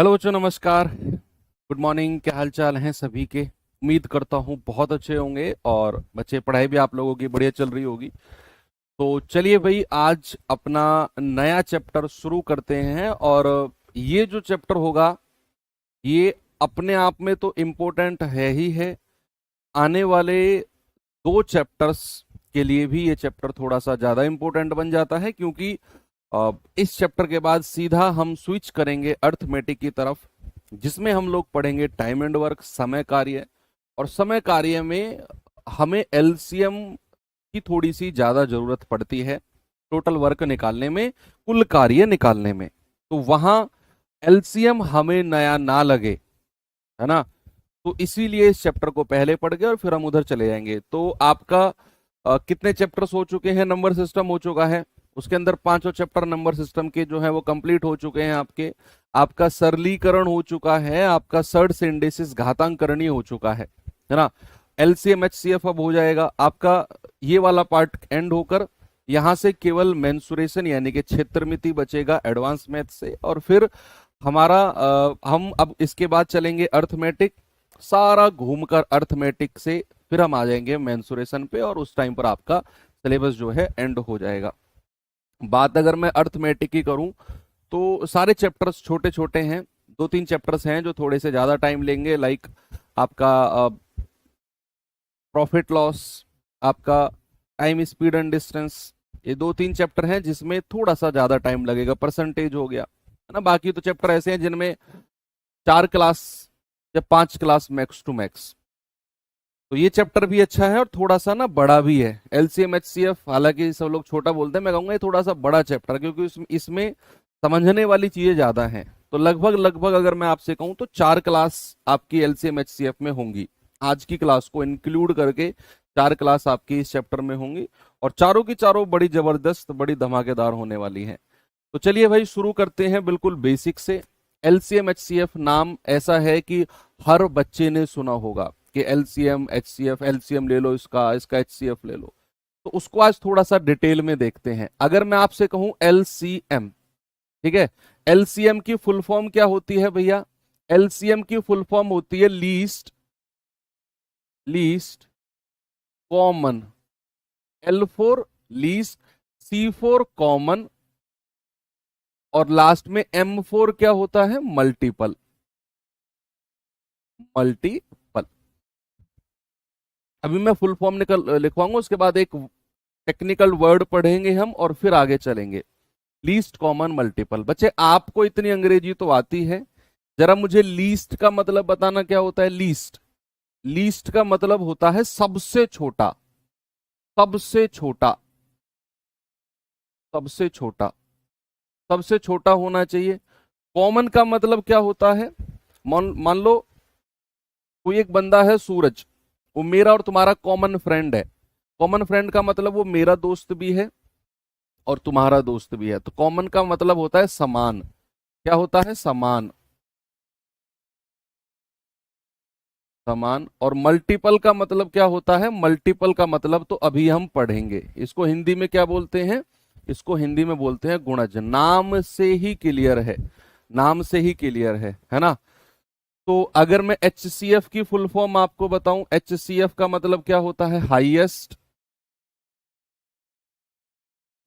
Hello बच्चों, नमस्कार। Good morning. क्या हाल चाल हैं सभी के? उम्मीद करता हूँ बहुत अच्छे होंगे और बच्चे पढ़ाई भी आप लोगों की बढ़िया चल रही होगी। तो चलिए भाई, आज अपना नया चैप्टर शुरू करते हैं। और ये जो चैप्टर होगा ये अपने आप में तो इम्पोर्टेंट है ही है। आने वाले दो चैप्टर्स के लिए भी ये चैप्टर थोड़ा सा ज्यादा इम्पोर्टेंट बन जाता है, क्योंकि इस चैप्टर के बाद सीधा हम स्विच करेंगे अर्थमेटिक की तरफ, जिसमें हम लोग पढ़ेंगे टाइम एंड वर्क, समय कार्य। और समय कार्य में हमें एलसीएम की थोड़ी सी ज्यादा जरूरत पड़ती है, टोटल वर्क निकालने में, कुल कार्य निकालने में। तो वहां एलसीएम हमें नया ना लगे, है ना। तो इसीलिए इस चैप्टर को पहले पढ़ गए और फिर हम उधर चले जाएंगे। तो आपका कितने चैप्टर्स हो चुके हैं? नंबर सिस्टम हो चुका है, उसके अंदर पांचों चैप्टर नंबर सिस्टम के जो है वो कंप्लीट हो चुके हैं आपके। आपका सरलीकरण हो चुका है, आपका सर्ड सिंडेसिस घातांकरणीय हो चुका है ना। एलसीएम एचसीएफ अब हो जाएगा आपका। ये वाला पार्ट एंड होकर यहां से केवल मेंसुरेशन यानी कि क्षेत्रमिति बचेगा एडवांस मैथ से। और फिर हमारा हम अब इसके बाद चलेंगे अर्थमेटिक। सारा घूमकर अर्थमेटिक से फिर हम आ जाएंगे मेंसुरेशन पे, और उस टाइम पर आपका सिलेबस जो है एंड हो जाएगा। बात अगर मैं अर्थमेटिक की करूं तो सारे चैप्टर्स छोटे छोटे हैं। दो तीन चैप्टर्स हैं जो थोड़े से ज्यादा टाइम लेंगे, लाइक आपका प्रॉफिट लॉस, आपका टाइम स्पीड एंड डिस्टेंस। ये दो तीन चैप्टर हैं जिसमें थोड़ा सा ज्यादा टाइम लगेगा। परसेंटेज हो गया, है ना। बाकी तो चैप्टर ऐसे हैं जिनमें 4 क्लास या 5 क्लास मैक्स टू मैक्स। तो ये चैप्टर भी अच्छा है और थोड़ा सा ना बड़ा भी है। एलसीएम एचसीएफ हालांकि सब लोग छोटा बोलते हैं, मैं कहूंगा ये थोड़ा सा बड़ा चैप्टर, क्योंकि इसमें समझने वाली चीजें ज्यादा हैं। तो लगभग लगभग अगर मैं आपसे कहूं तो 4 क्लास आपकी एलसीएम एचसीएफ में होंगी। आज की क्लास को इंक्लूड करके 4 क्लास आपकी इस चैप्टर में होंगी, और चारों की चारों बड़ी जबरदस्त, बड़ी धमाकेदार होने वाली हैं। तो चलिए भाई, शुरू करते हैं बिल्कुल बेसिक से। एलसीएम एचसीएफ नाम ऐसा है कि हर बच्चे ने सुना होगा कि एलसीएम एचसीएफ, एलसीएम ले लो इसका, इसका एचसीएफ ले लो। तो उसको आज थोड़ा सा डिटेल में देखते हैं। अगर मैं आपसे कहूं एलसीएम, ठीक है, एलसीएम की फुल फॉर्म क्या होती है भैया? एलसीएम की फुल फॉर्म होती है least least common. L four least, C four common, और लास्ट में एम फोर क्या होता है? मल्टीपल। मल्टीपल। अभी मैं फुल फॉर्म निकल लिखवाऊंगा, उसके बाद एक टेक्निकल वर्ड पढ़ेंगे हम और फिर आगे चलेंगे। Least common multiple. बच्चे आपको इतनी अंग्रेजी तो आती है, जरा मुझे लीस्ट का मतलब बताना क्या होता है? लीस्ट, लीस्ट का मतलब होता है सबसे छोटा। सबसे छोटा, सबसे छोटा, सबसे छोटा होना चाहिए। कॉमन का मतलब क्या होता है? मान मान लो कोई एक बंदा है सूरज, वो मेरा और तुम्हारा कॉमन फ्रेंड है। कॉमन फ्रेंड का मतलब वो मेरा दोस्त भी है और तुम्हारा दोस्त भी है। तो कॉमन का मतलब होता है समान। क्या होता है? समान। समान। और मल्टीपल का मतलब क्या होता है? मल्टीपल का मतलब तो अभी हम पढ़ेंगे। इसको हिंदी में क्या बोलते हैं? इसको हिंदी में बोलते हैं गुणज। नाम से ही क्लियर है, नाम से ही क्लियर है ना। तो अगर मैं एचसीएफ की फुल फॉर्म आपको बताऊं, एचसीएफ का मतलब क्या होता है? Highest,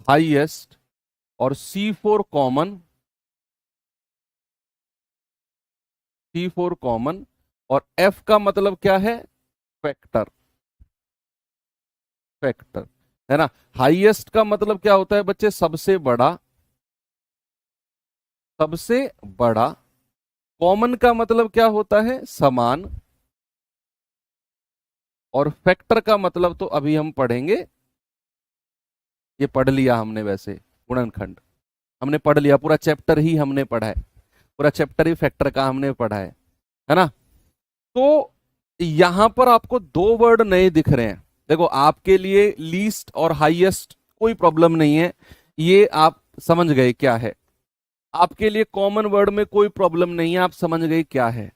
highest. और सी फोर कॉमन, सी फोर कॉमन। और एफ का मतलब क्या है? फैक्टर, फैक्टर, है ना। हाईएस्ट का मतलब क्या होता है बच्चे? सबसे बड़ा, सबसे बड़ा। कॉमन का मतलब क्या होता है? समान। और फैक्टर का मतलब तो अभी हम पढ़ेंगे, ये पढ़ लिया हमने वैसे, गुणनखंड हमने पढ़ लिया। पूरा चैप्टर ही हमने पढ़ा है, पूरा चैप्टर ही फैक्टर का हमने पढ़ा है ना। तो यहां पर आपको दो वर्ड नए दिख रहे हैं। देखो, आपके लिए लीस्ट और हाईएस्ट कोई प्रॉब्लम नहीं है, ये आप समझ गए क्या है। आपके लिए कॉमन वर्ड में कोई प्रॉब्लम नहीं है, आप समझ गए क्या है।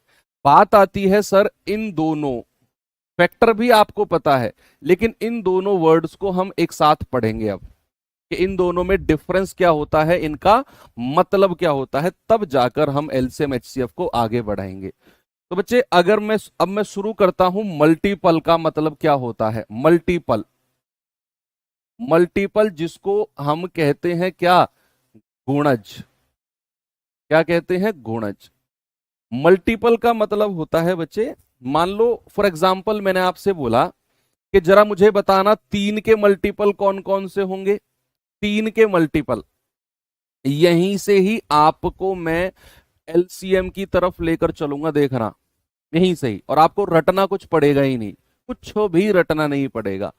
बात आती है सर इन दोनों, फैक्टर भी आपको पता है, लेकिन इन दोनों वर्ड्स को हम एक साथ पढ़ेंगे अब। कि इन दोनों में डिफरेंस क्या होता है, इनका मतलब क्या होता है, तब जाकर हम एलसीएम एचसीएफ को आगे बढ़ाएंगे। तो बच्चे अगर मैं शुरू करता हूं, मल्टीपल का मतलब क्या होता है। मल्टीपल, मल्टीपल जिसको हम कहते हैं क्या, गुणज। क्या कहते हैं, गुणज। मल्टीपल का मतलब होता है बच्चे, मान लो फॉर एग्जाम्पल मैंने आपसे बोला कि जरा मुझे बताना 3 के मल्टीपल कौन कौन से होंगे। 3 के मल्टीपल, यहीं से ही आपको मैं एलसीएम की तरफ लेकर चलूंगा, देखना यहीं से ही। और आपको रटना कुछ पड़ेगा ही नहीं, कुछ भी रटना नहीं पड़ेगा।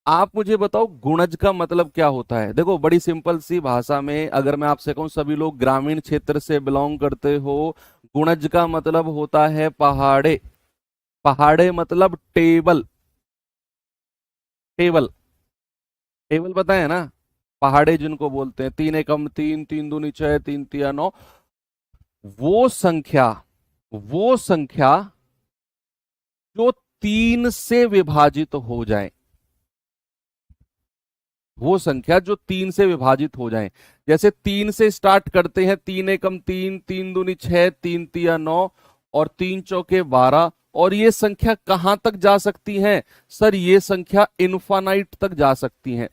आप मुझे बताओ गुणज का मतलब क्या होता है। देखो बड़ी सिंपल सी भाषा में अगर मैं आपसे कहूं, सभी लोग ग्रामीण क्षेत्र से बिलोंग करते हो, गुणज का मतलब होता है पहाड़े। पहाड़े मतलब टेबल। टेबल, टेबल पता है ना, पहाड़े जिनको बोलते हैं, 3 एकम 3, 3 दूनी 6, 3 तिया 9। वो संख्या, वो संख्या जो 3 से विभाजित हो जाए, वो संख्या जो 3 से विभाजित हो जाए। जैसे 3 से स्टार्ट करते हैं, 3 एकम 3, 3 दूनी 6, 3 तिया 9 और 3 चौके 12। और ये संख्या कहां तक जा सकती है सर, ये संख्या इन्फानाइट तक जा सकती है।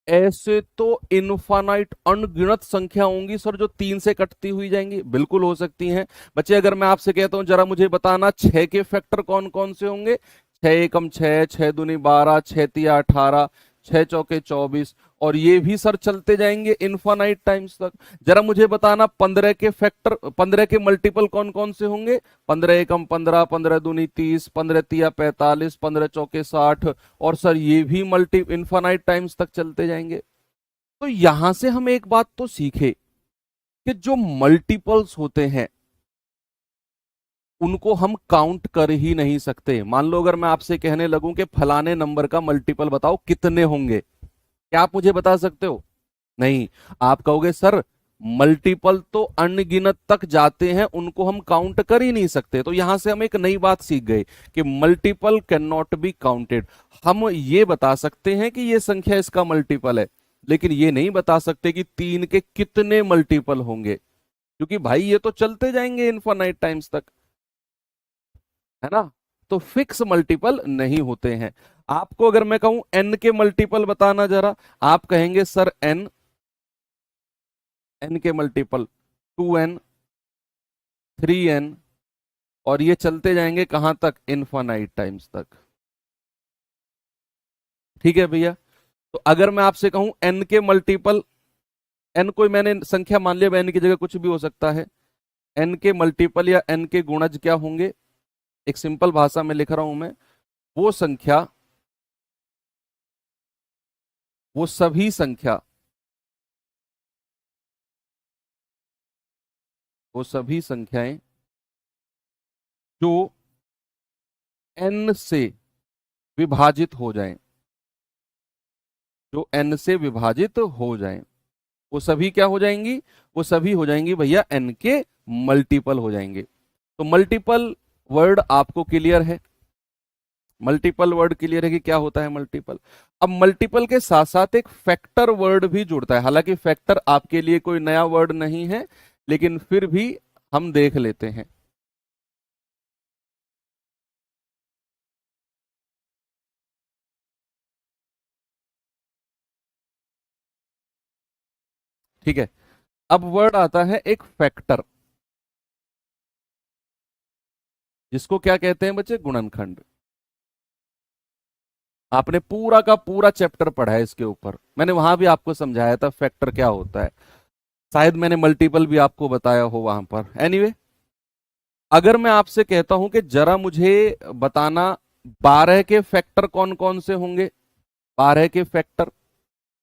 ऐसे तो इन्फानाइट अनगिनत संख्या होंगी सर जो 3 से कटती हुई जाएंगी, बिल्कुल हो सकती हैं। बच्चे अगर मैं आपसे कहता हूं जरा मुझे बताना 6 के फैक्टर कौन कौन से होंगे। 6 एकम 6, 6 दूनी 12, 6 तिया 18, 6 चौके 24। और ये भी सर चलते जाएंगे इन्फानाइट टाइम्स तक। जरा मुझे बताना 15 के फैक्टर, 15 के मल्टीपल कौन कौन से होंगे। 15 एकम 15, 15 दूनी 30, 15 तिया 45, 15 चौके 60। और सर ये भी मल्टी इन्फानाइट टाइम्स तक चलते जाएंगे। तो यहां से हम एक बात तो सीखे कि जो मल्टीपल्स होते हैं उनको हम काउंट कर ही नहीं सकते। मान लो अगर मैं आपसे कहने लगूं कि फलाने नंबर का मल्टीपल बताओ कितने होंगे, क्या आप मुझे बता सकते हो? नहीं। आप कहोगे सर मल्टीपल तो अनगिनत तक जाते हैं, उनको हम काउंट कर ही नहीं सकते। तो यहां से हम एक नई बात सीख गए कि multiple can not be counted. हम ये बता सकते हैं कि ये संख्या इसका मल्टीपल है, लेकिन ये नहीं बता सकते कि 3 के कितने मल्टीपल होंगे, क्योंकि भाई ये तो चलते जाएंगे इनफाइनाइट टाइम्स तक, है ना। तो फिक्स मल्टीपल नहीं होते हैं। आपको अगर मैं कहूं एन के मल्टीपल बताना जरा, आप कहेंगे सर एन, एन के मल्टीपल 2n, 3n। और ये चलते जाएंगे कहां तक, इनफाइनाइट टाइम्स तक। ठीक है भैया। तो अगर मैं आपसे कहूं n के मल्टीपल, n कोई मैंने संख्या मान लिया, n की जगह कुछ भी हो सकता है। n के मल्टीपल या n के गुणज क्या होंगे, एक सिंपल भाषा में लिख रहा हूं मैं। वो संख्या, वो सभी संख्या, वो सभी संख्याएं जो n से विभाजित हो जाएं, जो n से विभाजित हो जाएं, वो सभी क्या हो जाएंगी, वो सभी हो जाएंगी भैया n के मल्टीपल हो जाएंगे। तो मल्टीपल वर्ड आपको क्लियर है, मल्टीपल वर्ड क्लियर है कि क्या होता है मल्टीपल। अब मल्टीपल के साथ साथ एक फैक्टर वर्ड भी जुड़ता है, हालांकि फैक्टर आपके लिए कोई नया वर्ड नहीं है, लेकिन फिर भी हम देख लेते हैं। ठीक है। अब वर्ड आता है एक फैक्टर, जिसको क्या कहते हैं बच्चे, गुणनखंड। आपने पूरा का पूरा चैप्टर पढ़ा है इसके ऊपर, मैंने वहां भी आपको समझाया था फैक्टर क्या होता है। शायद मैंने मल्टीपल भी आपको बताया हो वहां पर। एनीवे, अगर मैं आपसे कहता हूं कि जरा मुझे बताना 12 के फैक्टर कौन कौन से होंगे, 12 के फैक्टर।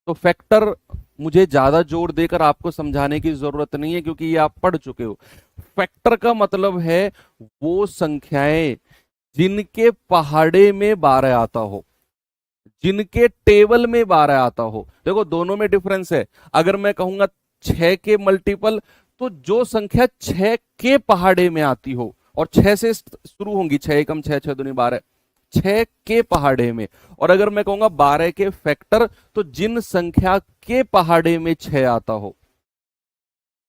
तो फैक्टर मुझे ज्यादा जोर देकर आपको समझाने की जरूरत नहीं है, क्योंकि ये आप पढ़ चुके हो। फैक्टर का मतलब है वो संख्याएं जिनके पहाड़े में 12 आता हो, जिनके टेबल में 12 आता हो। देखो दोनों में डिफरेंस है। अगर मैं कहूंगा 6 के मल्टीपल, तो जो संख्या 6 के पहाड़े में आती हो और 6 से शुरू होंगी, 6 एकम 6, 6 दूनी 12, 6 के पहाड़े में। और अगर मैं कहूंगा 12 के फैक्टर, तो जिन संख्या के पहाड़े में 6 आता हो,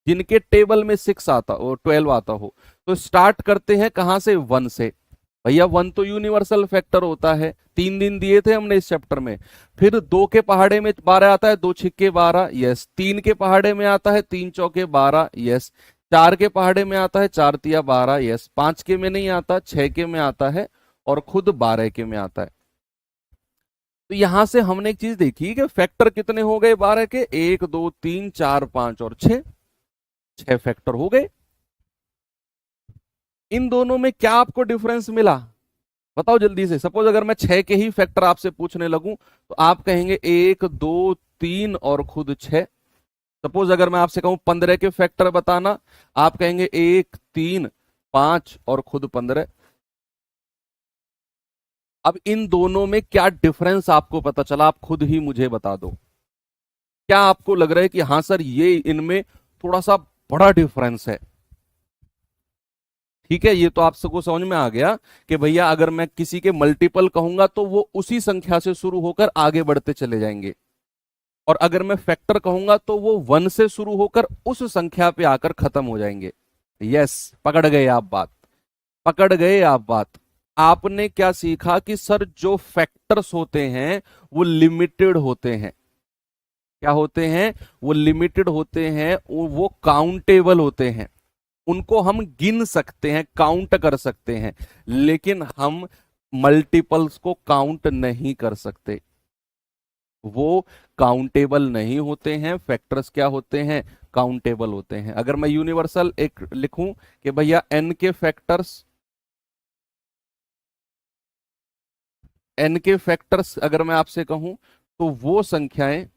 जिनके टेबल में 6 आता हो, 12 आता हो। तो स्टार्ट करते हैं कहां से? 1 से। भैया 1 तो यूनिवर्सल फैक्टर होता है, 3 दिन दिए थे हमने इस चैप्टर में। फिर 2 के पहाड़े में 12 आता है, 2 छिक्के 12, यस। 3 के पहाड़े में आता है 3 चौके 12, यस। 4 के पहाड़े में आता है 4 तिया 12, यस। 5 के में नहीं आता, 6 के में आता है, और खुद 12 के में आता है। तो यहां से हमने एक चीज देखी कि फैक्टर कितने हो गए 12 के? 1 2 3 4 5 और 6, 6 फैक्टर हो गए। इन दोनों में क्या आपको डिफरेंस मिला? बताओ जल्दी से। सपोज अगर मैं 6 के ही फैक्टर आपसे पूछने लगूं, तो आप कहेंगे 1 2 3 और खुद 6। सपोज अगर मैं आपसे कहूं 15 के फैक्टर बताना, आप कहेंगे 1 3 5 और खुद 15। अब इन दोनों में क्या डिफरेंस आपको पता चला? आप खुद ही मुझे बता दो। क्या आपको लग रहा है कि हाँ सर, ये इनमें थोड़ा सा बड़ा डिफरेंस है? ठीक है, ये तो आप सबको समझ में आ गया कि भैया अगर मैं किसी के मल्टीपल कहूंगा तो वो उसी संख्या से शुरू होकर आगे बढ़ते चले जाएंगे, और अगर मैं फैक्टर कहूंगा तो वो 1 से शुरू होकर उस संख्या पे आकर खत्म हो जाएंगे। यस, पकड़ गए आप बात, पकड़ गए आप बात। आपने क्या सीखा कि सर जो फैक्टर्स होते हैं वो लिमिटेड होते हैं। क्या होते हैं? वो लिमिटेड होते हैं, वो काउंटेबल होते हैं। उनको हम गिन सकते हैं, काउंट कर सकते हैं, लेकिन हम मल्टीपल्स को काउंट नहीं कर सकते। वो काउंटेबल नहीं होते हैं। फैक्टर्स क्या होते हैं? काउंटेबल होते हैं। अगर मैं यूनिवर्सल एक लिखूं कि भैया n के फैक्टर्स, n के फैक्टर्स अगर मैं आपसे कहूं, तो वो संख्याएं,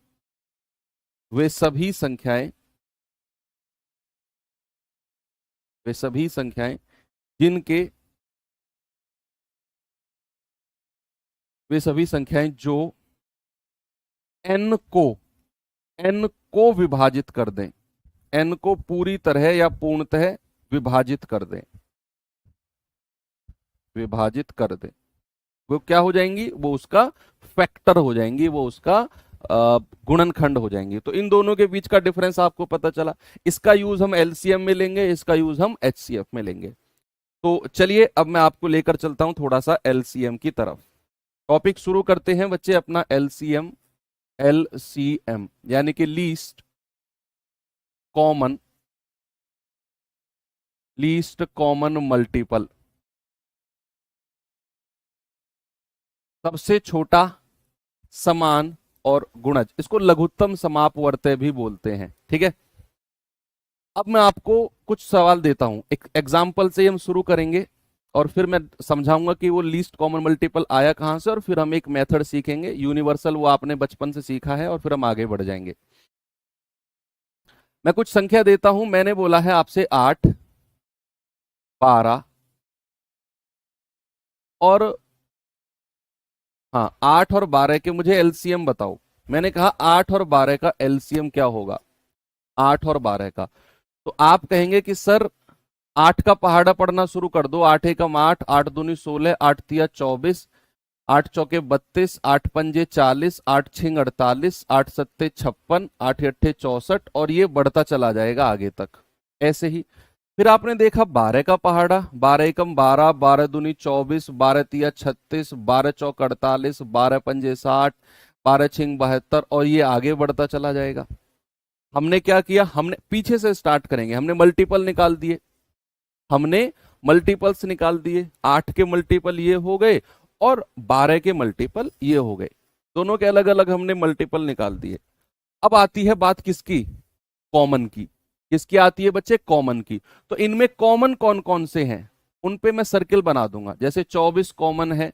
वे सभी संख्याएं, वे सभी संख्याएं जिनके, वे सभी संख्याएं जो n को, n को विभाजित कर दें, n को पूरी तरह या पूर्णतः विभाजित कर दें, विभाजित कर दें, वो क्या हो जाएंगी? वो उसका फैक्टर हो जाएंगी, वो उसका गुणनखंड हो जाएंगी। तो इन दोनों के बीच का डिफरेंस आपको पता चला। इसका यूज हम एलसीएम में लेंगे, इसका यूज हम एचसीएफ में लेंगे। तो चलिए अब मैं आपको लेकर चलता हूं थोड़ा सा एलसीएम की तरफ। टॉपिक शुरू करते हैं बच्चे अपना एलसीएम। एलसीएम यानी कि least common, least common multiple, सबसे छोटा समान और गुणज। इसको लघुत्तम समापवर्तय भी बोलते हैं। ठीक है, अब मैं आपको कुछ सवाल देता हूं, एक एग्जाम्पल से हम शुरू करेंगे, और फिर मैं समझाऊंगा कि वो लीस्ट कॉमन मल्टीपल आया कहां से, और फिर हम एक मेथड सीखेंगे यूनिवर्सल, वो आपने बचपन से सीखा है, और फिर हम आगे बढ़ जाएंगे। मैं कुछ संख्या देता हूं। मैंने बोला है आपसे 8 12 और, हाँ, 8 और 12 के मुझे एलसीएम बताओ। मैंने कहा 8 और 12 का एलसीएम क्या होगा? 8 और 12 का, तो आप कहेंगे कि सर 8 का पहाड़ा पढ़ना शुरू कर दो। 8 एकम 8, 8 दूनी 16, 8 तिया 24, 8 चौके 32, 8 पंजे 40, 8 छिंग 48, 8 सत्ते 56, 8 अट्ठे 64, और ये बढ़ता चला जाएगा आगे तक ऐसे ही। फिर आपने देखा 12 का पहाड़ा, 12 एकम 12, 12 दूनी 24, 12 तिया 36, 12 चौक 48, 12 पंजे 60, 12 छिंग 72, और ये आगे बढ़ता चला जाएगा। हमने क्या किया? हमने पीछे से स्टार्ट करेंगे। हमने मल्टीपल निकाल दिए, हमने मल्टीपल्स निकाल दिए। 8 के मल्टीपल ये हो गए और 12 के मल्टीपल ये हो गए। दोनों के अलग अलग हमने मल्टीपल निकाल दिए। अब आती है बात किसकी? कॉमन की। किसकी आती है बच्चे? कॉमन की। तो इनमें कॉमन कौन कौन से हैं उन पे मैं सर्किल बना दूंगा। जैसे 24 कॉमन है,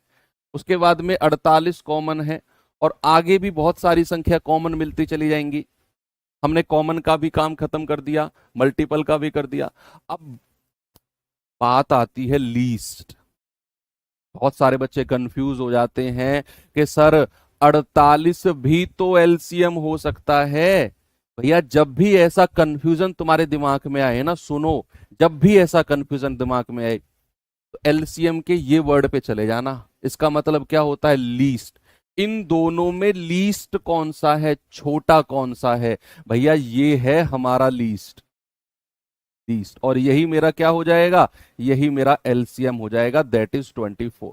उसके बाद में 48 कॉमन है, और आगे भी बहुत सारी संख्या कॉमन मिलती चली जाएंगी। हमने कॉमन का भी काम खत्म कर दिया, मल्टीपल का भी कर दिया। अब बात आती है लीस्ट। बहुत सारे बच्चे कंफ्यूज हो जाते हैं कि सर 48 भी तो एलसीएम हो सकता है। भैया जब भी ऐसा कंफ्यूजन तुम्हारे दिमाग में आए ना, सुनो, जब भी ऐसा कंफ्यूजन दिमाग में आए, तो एलसीएम के ये वर्ड पे चले जाना। इसका मतलब क्या होता है? लीस्ट। इन दोनों में लीस्ट कौन सा है, छोटा कौन सा है? भैया ये है हमारा लीस्ट। लीस्ट, और यही मेरा क्या हो जाएगा? यही मेरा एलसीएम हो जाएगा, दैट इज 24।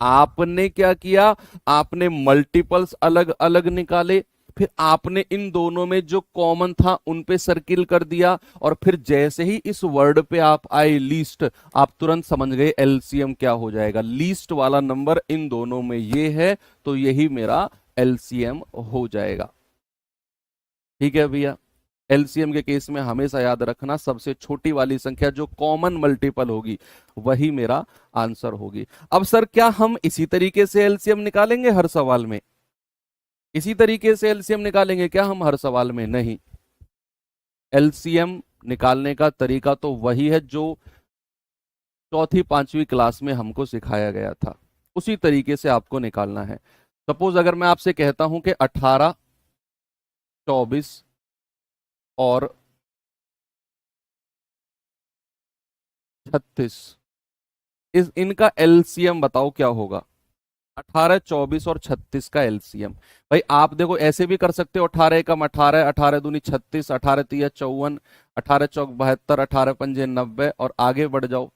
आपने क्या किया? आपने मल्टीपल्स अलग अलग निकाले, फिर आपने इन दोनों में जो कॉमन था उन पे सर्किल कर दिया, और फिर जैसे ही इस वर्ड पे आप आए लीस्ट, आप तुरंत समझ गए एलसीएम क्या हो जाएगा। लीस्ट वाला नंबर इन दोनों में ये है, तो यही मेरा एलसीएम हो जाएगा। ठीक है भैया, एलसीएम के केस में हमेशा याद रखना सबसे छोटी वाली संख्या जो कॉमन मल्टीपल होगी वही मेरा आंसर होगी। अब सर क्या हम इसी तरीके से एलसीएम निकालेंगे हर सवाल में? इसी तरीके से एलसीएम निकालेंगे क्या हम हर सवाल में? नहीं। एलसीएम निकालने का तरीका तो वही है जो चौथी पांचवी क्लास में हमको सिखाया गया था, उसी तरीके से आपको निकालना है। सपोज अगर मैं आपसे कहता हूं कि 18, 24 और 36, इनका एलसीएम बताओ क्या होगा? 18, 24 और 36 का एलसीएम। भाई आप देखो ऐसे भी कर सकते हो, 18 एकम 18, 18 दूनी 36, 18 तिया 54, 18 चौक 72, 18 पंजे 90, और आगे बढ़ जाओ।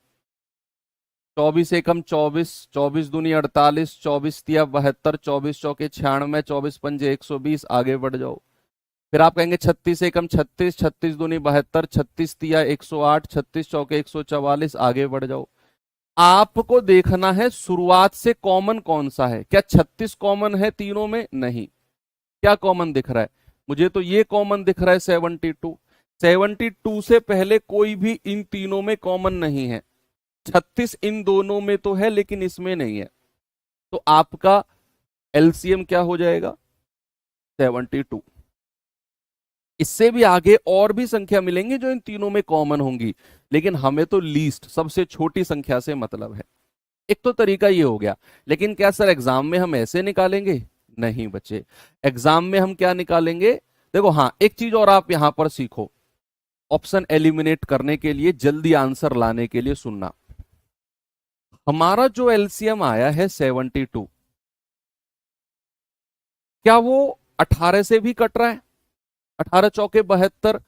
24 एकम 24, 24 दूनी 48, 24 तिया 72, 24 चौके 96, 24 पंजे 120, आगे बढ़ जाओ। फिर आप कहेंगे 36 एकम 36, 36 दूनी 72, 36 तिया 108, 36 चौके 144, आगे बढ़ जाओ। आपको देखना है शुरुआत से कॉमन कौन सा है। क्या 36 कॉमन है तीनों में? नहीं। क्या कॉमन दिख रहा है? मुझे तो ये कॉमन दिख रहा है 72। 72 से पहले कोई भी इन तीनों में कॉमन नहीं है। 36 इन दोनों में तो है लेकिन इसमें नहीं है, तो आपका एलसीएम क्या हो जाएगा? 72। इससे भी आगे और भी संख्या मिलेंगी जो इन तीनों में कॉमन होंगी, लेकिन हमें तो लीस्ट सबसे छोटी संख्या से मतलब है। एक तो तरीका ये हो गया, लेकिन क्या सर एग्जाम में हम ऐसे निकालेंगे? नहीं बच्चे, एग्जाम में हम क्या निकालेंगे? देखो हाँ, एक चीज और आप यहां पर सीखो, ऑप्शन एलिमिनेट करने के लिए, जल्दी आंसर लाने के लिए सुनना। हमारा जो एलसीएम आया है 72, क्या वो 18 से भी कट रहा है? 18 चौके 72।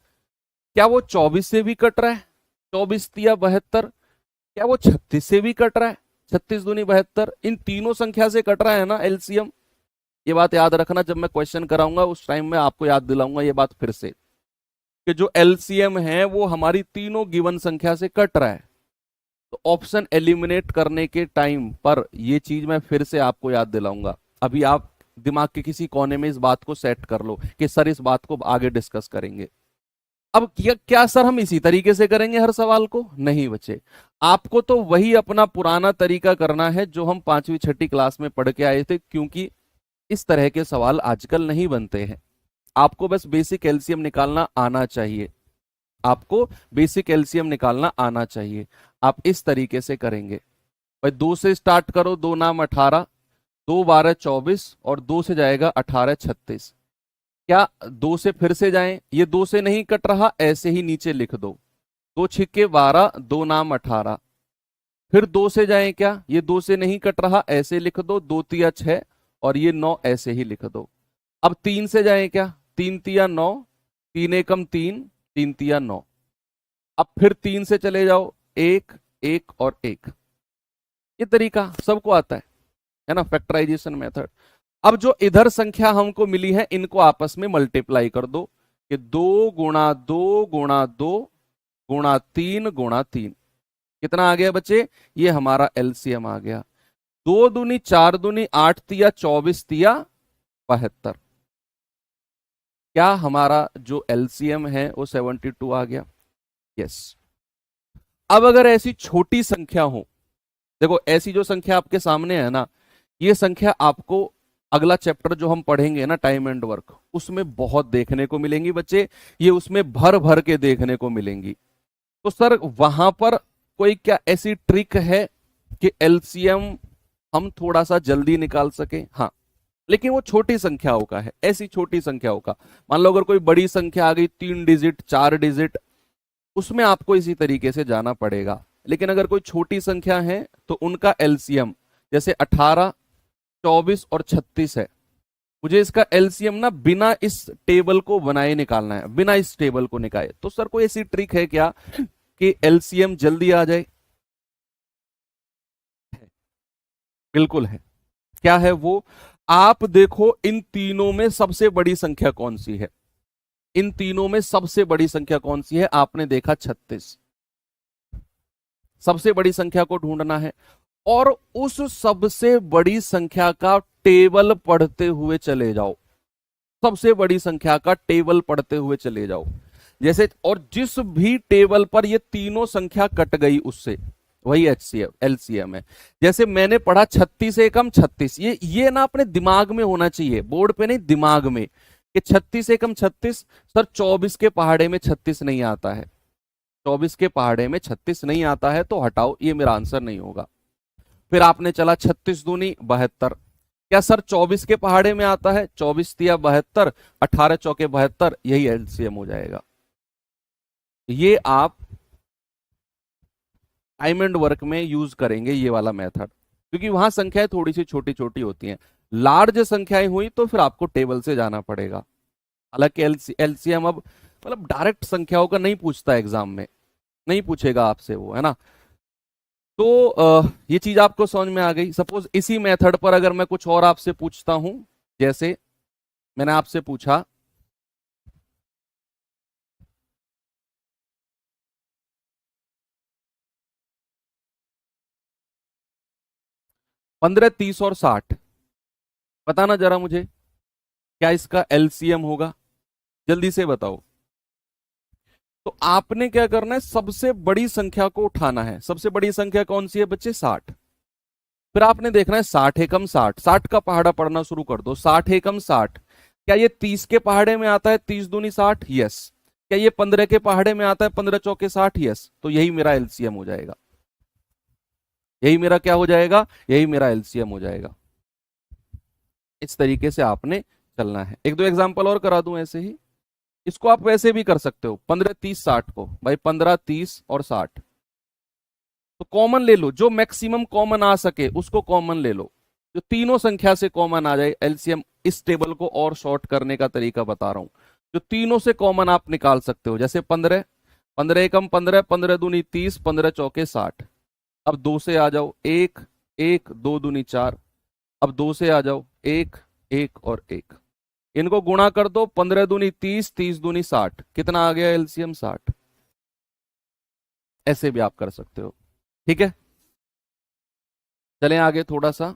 क्या वो 24 से भी कट रहा है? 24 तिया 72। क्या वो 36 से भी कट रहा है? 36 दूनी 72। इन तीनों संख्या से कट रहा है ना एलसीएम। ये बात याद रखना, जब मैं क्वेश्चन कराऊंगा उस टाइम में आपको याद दिलाऊंगा ये बात फिर से, कि जो एलसीएम है वो हमारी तीनों गिवन संख्या से कट रहा है। तो ऑप्शन एलिमिनेट करने के टाइम पर ये चीज मैं फिर से आपको याद दिलाऊंगा। अभी आप दिमाग के किसी कोने में इस बात को सेट कर लो कि सर इस बात को आगे डिस्कस करेंगे। अब क्या सर हम इसी तरीके से करेंगे हर सवाल को? नहीं बच्चे, आपको तो वही अपना पुराना तरीका करना है जो हम पांचवी छठी क्लास में पढ़ के आए थे, क्योंकि इस तरह के सवाल आजकल नहीं बनते हैं। आपको बस बेसिक एलसीएम निकालना आना चाहिए। आपको बेसिक एलसीएम निकालना आना चाहिए। आप इस तरीके से करेंगे। भाई 2 से स्टार्ट करो, 2 नाम 18, 2 12 24, और 2 से जाएगा 18 36। क्या 2 से फिर से जाएं? ये 2 से नहीं कट रहा, ऐसे ही नीचे लिख दो। 2 छिक्के 12, 2 नाम 18। फिर 2 से जाएं क्या? ये 2 से नहीं कट रहा, ऐसे लिख दो। 2 तिया 6, और ये 9, ऐसे ही लिख दो। अब 3 से जाएं क्या? 3 तिया 9, 3 एकम 3, 3 तिया 9। अब फिर 3 से चले जाओ, 1 1 और 1। ये तरीका सबको आता है ना, फैक्टराइजेशन मेथड। अब जो इधर संख्या हमको मिली है इनको आपस में मल्टीप्लाई कर दो, कि 2 गुणा 2 गुणा 2 गुणा 3 गुणा 3। कितना आ गया बच्चे? ये हमारा एलसीएम आ गया। 2 दूनी 4 दूनी 8 तिया 24 तिया 72। क्या हमारा जो एलसीएम है वो 72 आ गया? यस। अब अगर ऐसी छोटी संख्या हो, देखो ऐसी जो संख्या आपके सामने है ना, ये संख्या आपको अगला चैप्टर जो हम पढ़ेंगे ना, टाइम एंड वर्क, उसमें बहुत देखने को मिलेंगी बच्चे। ये उसमें भर भर के देखने को मिलेंगी। तो सर वहां पर कोई क्या ऐसी ट्रिक है कि एलसीएम हम थोड़ा सा जल्दी निकाल सके? हाँ, लेकिन वो छोटी संख्याओं का है, ऐसी छोटी संख्याओं का। मान लो अगर कोई बड़ी संख्या आ गई 3 डिजिट 4 डिजिट, उसमें आपको इसी तरीके से जाना पड़ेगा। लेकिन अगर कोई छोटी संख्या है तो उनका एलसीएम, जैसे 18, 24 और 36 है, मुझे इसका एलसीएम ना बिना इस टेबल को बनाए निकालना है, बिना इस टेबल को निकाले। तो सर कोई ऐसी ट्रिक है क्या कि एलसीएम जल्दी आ जाए? बिल्कुल है। क्या है वो? आप देखो इन तीनों में सबसे बड़ी संख्या कौन सी है? इन तीनों में सबसे बड़ी संख्या कौन सी है? आपने देखा 36, सबसे बड़ी संख्या को ढूंढना है और उस सबसे बड़ी संख्या का टेबल पढ़ते हुए चले जाओ, सबसे बड़ी संख्या का टेबल पढ़ते हुए चले जाओ। जैसे, और जिस भी टेबल पर ये तीनों संख्या कट गई उससे, वही एचसीएफ एलसीएम है। जैसे मैंने पढ़ा 36 एकम 36, ये ना अपने दिमाग में होना चाहिए, बोर्ड पे नहीं, दिमाग में, कि 36 एकम 36। सर 24 के पहाड़े में 36 नहीं आता है, 24 के पहाड़े में 36 नहीं आता है, तो हटाओ, ये मेरा आंसर नहीं होगा। फिर आपने चला 36 दूनी 72, क्या सर 24 के पहाड़े में आता है? 24 तिया 72, 18 चौके 72, यही एलसीएम हो जाएगा। ये आप डायमंड वर्क में यूज करेंगे ये वाला मेथड, क्योंकि वहां संख्याएं थोड़ी सी छोटी छोटी होती हैं। लार्ज संख्याएं हुई तो फिर आपको टेबल से जाना पड़ेगा। हालांकि एलसीएम अब मतलब डायरेक्ट संख्याओं का नहीं पूछता एग्जाम में, नहीं पूछेगा आपसे वो, है ना। तो ये चीज आपको समझ में आ गई। सपोज इसी मेथड पर अगर मैं कुछ और आपसे पूछता हूं, जैसे मैंने आपसे पूछा 15, 30 और 60, बताना जरा मुझे क्या इसका एलसीएम होगा, जल्दी से बताओ। तो आपने क्या करना है, सबसे बड़ी संख्या को उठाना है। सबसे बड़ी संख्या कौन सी है बच्चे? 60। फिर आपने देखना है 60 एकम 60, 60 का पहाड़ा पढ़ना शुरू कर दो। 60 एकम 60, क्या ये 30 के पहाड़े में आता है? 30 दूनी 60, यस। क्या ये 15 के पहाड़े में आता है? 15 चौके 60, यस। तो यही मेरा एलसीएम हो जाएगा, यही मेरा क्या हो जाएगा? यही मेरा एलसीएम हो जाएगा। इस तरीके से आपने चलना है। एक दो एग्जांपल और करा दूं ऐसे ही। इसको आप वैसे भी कर सकते हो, 15, 30, 60 को, भाई 15, 30 और 60, तो कॉमन ले लो, जो मैक्सिमम कॉमन आ सके उसको कॉमन ले लो, जो तीनों संख्या से कॉमन आ जाए एलसीएम। इस टेबल को और शॉर्ट करने का तरीका बता रहा हूं, जो तीनों से कॉमन आप निकाल सकते हो। जैसे 15, 15 एकम 15, 15 दूनी 30, 15 चौके 60। अब दो से आ जाओ, एक, एक, दो दूनी 4। अब दो से आ जाओ, एक, एक और एक, इनको गुणा कर दो, 15 दूनी 30, 30 दूनी 60, कितना आ गया एलसीएम? 60। ऐसे भी आप कर सकते हो, ठीक है। चलें आगे थोड़ा सा।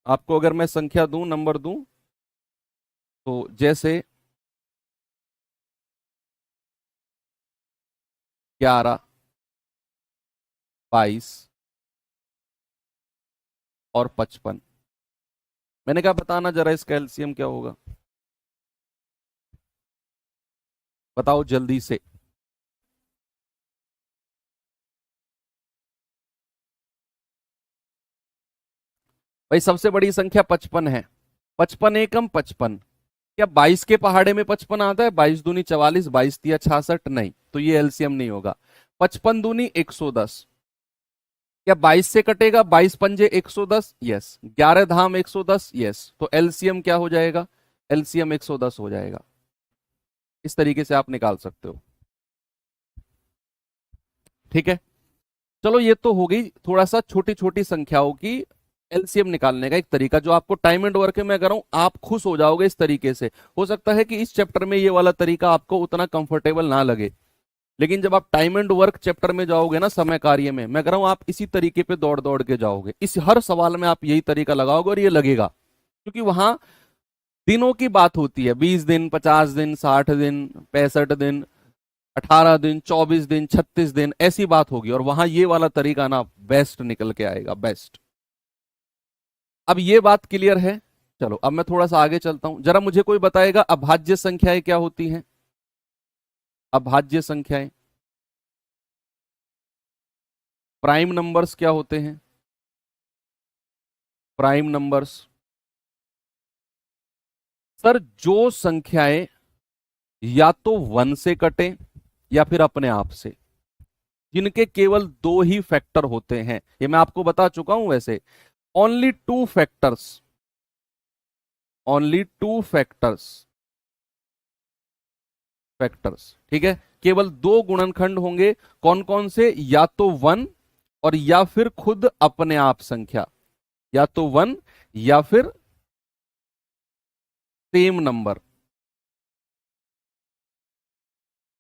आपको अगर मैं संख्या दूं, नंबर दूं, तो जैसे 11, 22 और 55, मैंने कहा बताना जरा इसका एलसीएम क्या होगा, बताओ जल्दी से। भाई सबसे बड़ी संख्या 55 है, 55 एकम 55। क्या 22 के पहाड़े में 55 आता है? 22 दूनी 44, 22 तिया 66, नहीं, तो ये एलसीएम नहीं होगा। 55 दूनी 110, क्या 22 से कटेगा? 22 पंजे 110, यस। 11 धाम 110, यस। तो एलसीएम क्या हो जाएगा? एलसीएम 110 हो जाएगा। इस तरीके से आप निकाल सकते हो, ठीक है। चलो ये तो हो गई थोड़ा सा छोटी छोटी संख्याओं की एलसीएम निकालने का एक तरीका, जो आपको टाइम एंड वर्क में कराऊं, आप खुश हो जाओगे इस तरीके से। हो सकता है कि इस चैप्टर में ये वाला तरीका आपको उतना कंफर्टेबल ना लगे, लेकिन जब आप टाइम एंड वर्क चैप्टर में जाओगे ना, समय कार्य में, मैं कह रहा हूं आप इसी तरीके पे दौड़ दौड़ के जाओगे। इस हर सवाल में आप यही तरीका लगाओगे और ये लगेगा, क्योंकि वहां दिनों की बात होती है। 20 दिन, 50 दिन, 60 दिन, 65 दिन, 18 दिन, 24 दिन, 36 दिन, ऐसी बात होगी, और वहां ये वाला तरीका ना बेस्ट निकल के आएगा, बेस्ट। अब ये बात क्लियर है। चलो अब मैं थोड़ा सा आगे चलता हूं, जरा मुझे कोई बताएगा अभाज्य संख्याएं क्या होती हैं? अभाज्य संख्याएं, प्राइम नंबर्स क्या होते हैं? प्राइम नंबर्स, सर जो संख्याएं या तो 1 से कटे या फिर अपने आप से, जिनके केवल दो ही फैक्टर होते हैं। ये मैं आपको बता चुका हूं वैसे। Only two factors, only two factors, factors, ठीक है। केवल दो गुणनखंड होंगे। कौन कौन से? या तो वन और या फिर खुद अपने आप संख्या, या तो वन या फिर सेम नंबर,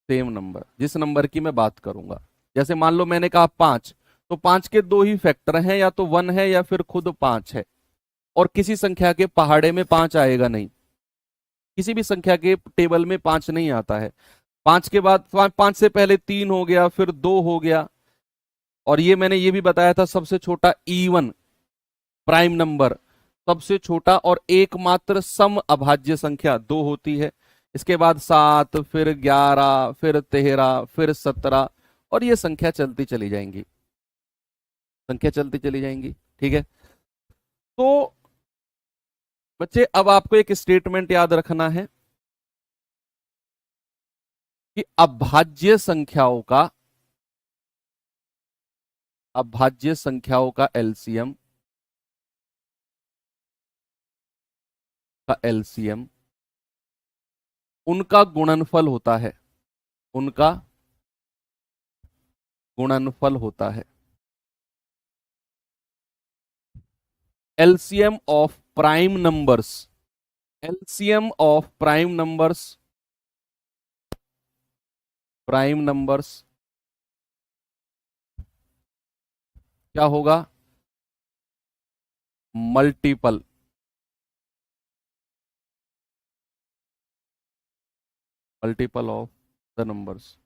सेम नंबर, जिस नंबर की मैं बात करूंगा। जैसे मान लो मैंने कहा पांच, तो पांच के दो ही फैक्टर हैं, या तो वन है या फिर खुद पांच है। और किसी संख्या के पहाड़े में पांच आएगा नहीं, किसी भी संख्या के टेबल में पांच नहीं आता है। पांच के बाद पांच से पहले तीन हो गया, फिर दो हो गया। और ये मैंने ये भी बताया था, सबसे छोटा इवन प्राइम नंबर, सबसे छोटा और एकमात्र सम अभाज्य संख्या दो होती है। इसके बाद सात, फिर 11, फिर 13, फिर 17, और ये संख्या चलती चली जाएंगी, संख्या चलती चली जाएंगी, ठीक है। तो बच्चे अब आपको एक स्टेटमेंट याद रखना है कि अभाज्य संख्याओं का, अभाज्य संख्याओं का एलसीएम, का एलसीएम उनका गुणनफल होता है, उनका गुणनफल होता है। LCM of prime numbers, LCM of prime numbers, prime numbers क्या होगा? Multiple, multiple of the numbers,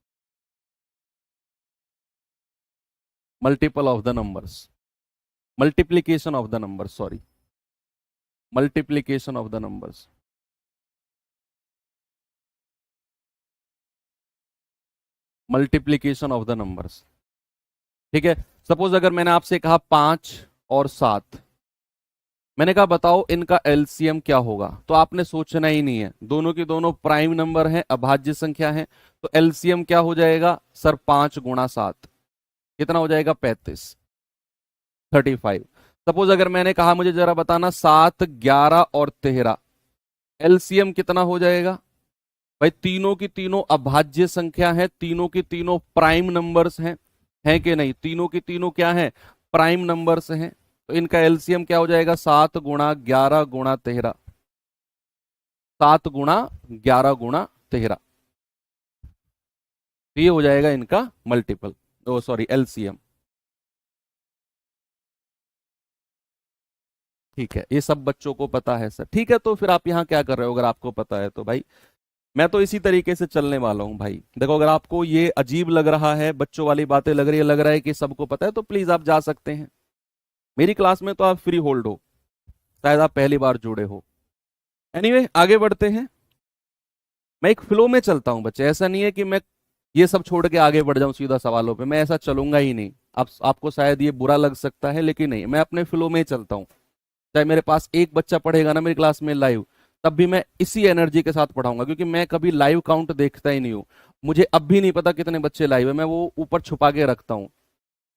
multiple of the numbers, multiplication of the numbers, sorry, multiplication of the numbers, multiplication of the numbers, ठीक है। Suppose अगर मैंने आपसे कहा पांच और सात, मैंने कहा बताओ इनका एलसीएम क्या होगा, तो आपने सोचना ही नहीं है, दोनों की दोनों प्राइम नंबर हैं, अभाज्य संख्या है, तो एलसीएम क्या हो जाएगा सर? 5 × 7 कितना हो जाएगा? 35, 35। सपोज अगर मैंने कहा मुझे जरा बताना 7, 11 और 13, एलसीएम कितना हो जाएगा? भाई तीनों की तीनों अभाज्य संख्या है, तीनों की तीनों प्राइम नंबर्स हैं कि नहीं? तीनों की तीनों क्या है? प्राइम नंबर्स हैं। तो इनका एलसीएम क्या हो जाएगा? 7 × 11 × 13, 7 × 11 × 13, तो ये हो जाएगा इनका मल्टीपल, ओ सॉरी एलसीएम, ठीक है। ये सब बच्चों को पता है सर, ठीक है। तो फिर आप यहाँ क्या कर रहे हो अगर आपको पता है तो? भाई मैं तो इसी तरीके से चलने वाला हूँ भाई। देखो अगर आपको ये अजीब लग रहा है, बच्चों वाली बातें लग रही है, लग रहा है कि सबको पता है, तो प्लीज आप जा सकते हैं मेरी क्लास में, तो आप फ्री होल्ड हो, शायद आप पहली बार जुड़े हो। एनीवे आगे बढ़ते हैं। मैं एक फ्लो में चलता हूं बच्चे, ऐसा नहीं है कि मैं ये सब छोड़ के आगे बढ़ जाऊं सीधा सवालों पे, मैं ऐसा चलूंगा ही नहीं। आपको शायद ये बुरा लग सकता है, लेकिन नहीं, मैं अपने फ्लो में ही चलता हूं। चाहे मेरे पास एक बच्चा पढ़ेगा ना मेरी क्लास में लाइव, तब भी मैं इसी एनर्जी के साथ पढ़ाऊंगा, क्योंकि मैं कभी लाइव काउंट देखता ही नहीं हूँ। मुझे अब भी नहीं पता कितने बच्चे लाइव है, मैं वो ऊपर छुपा के रखता हूँ।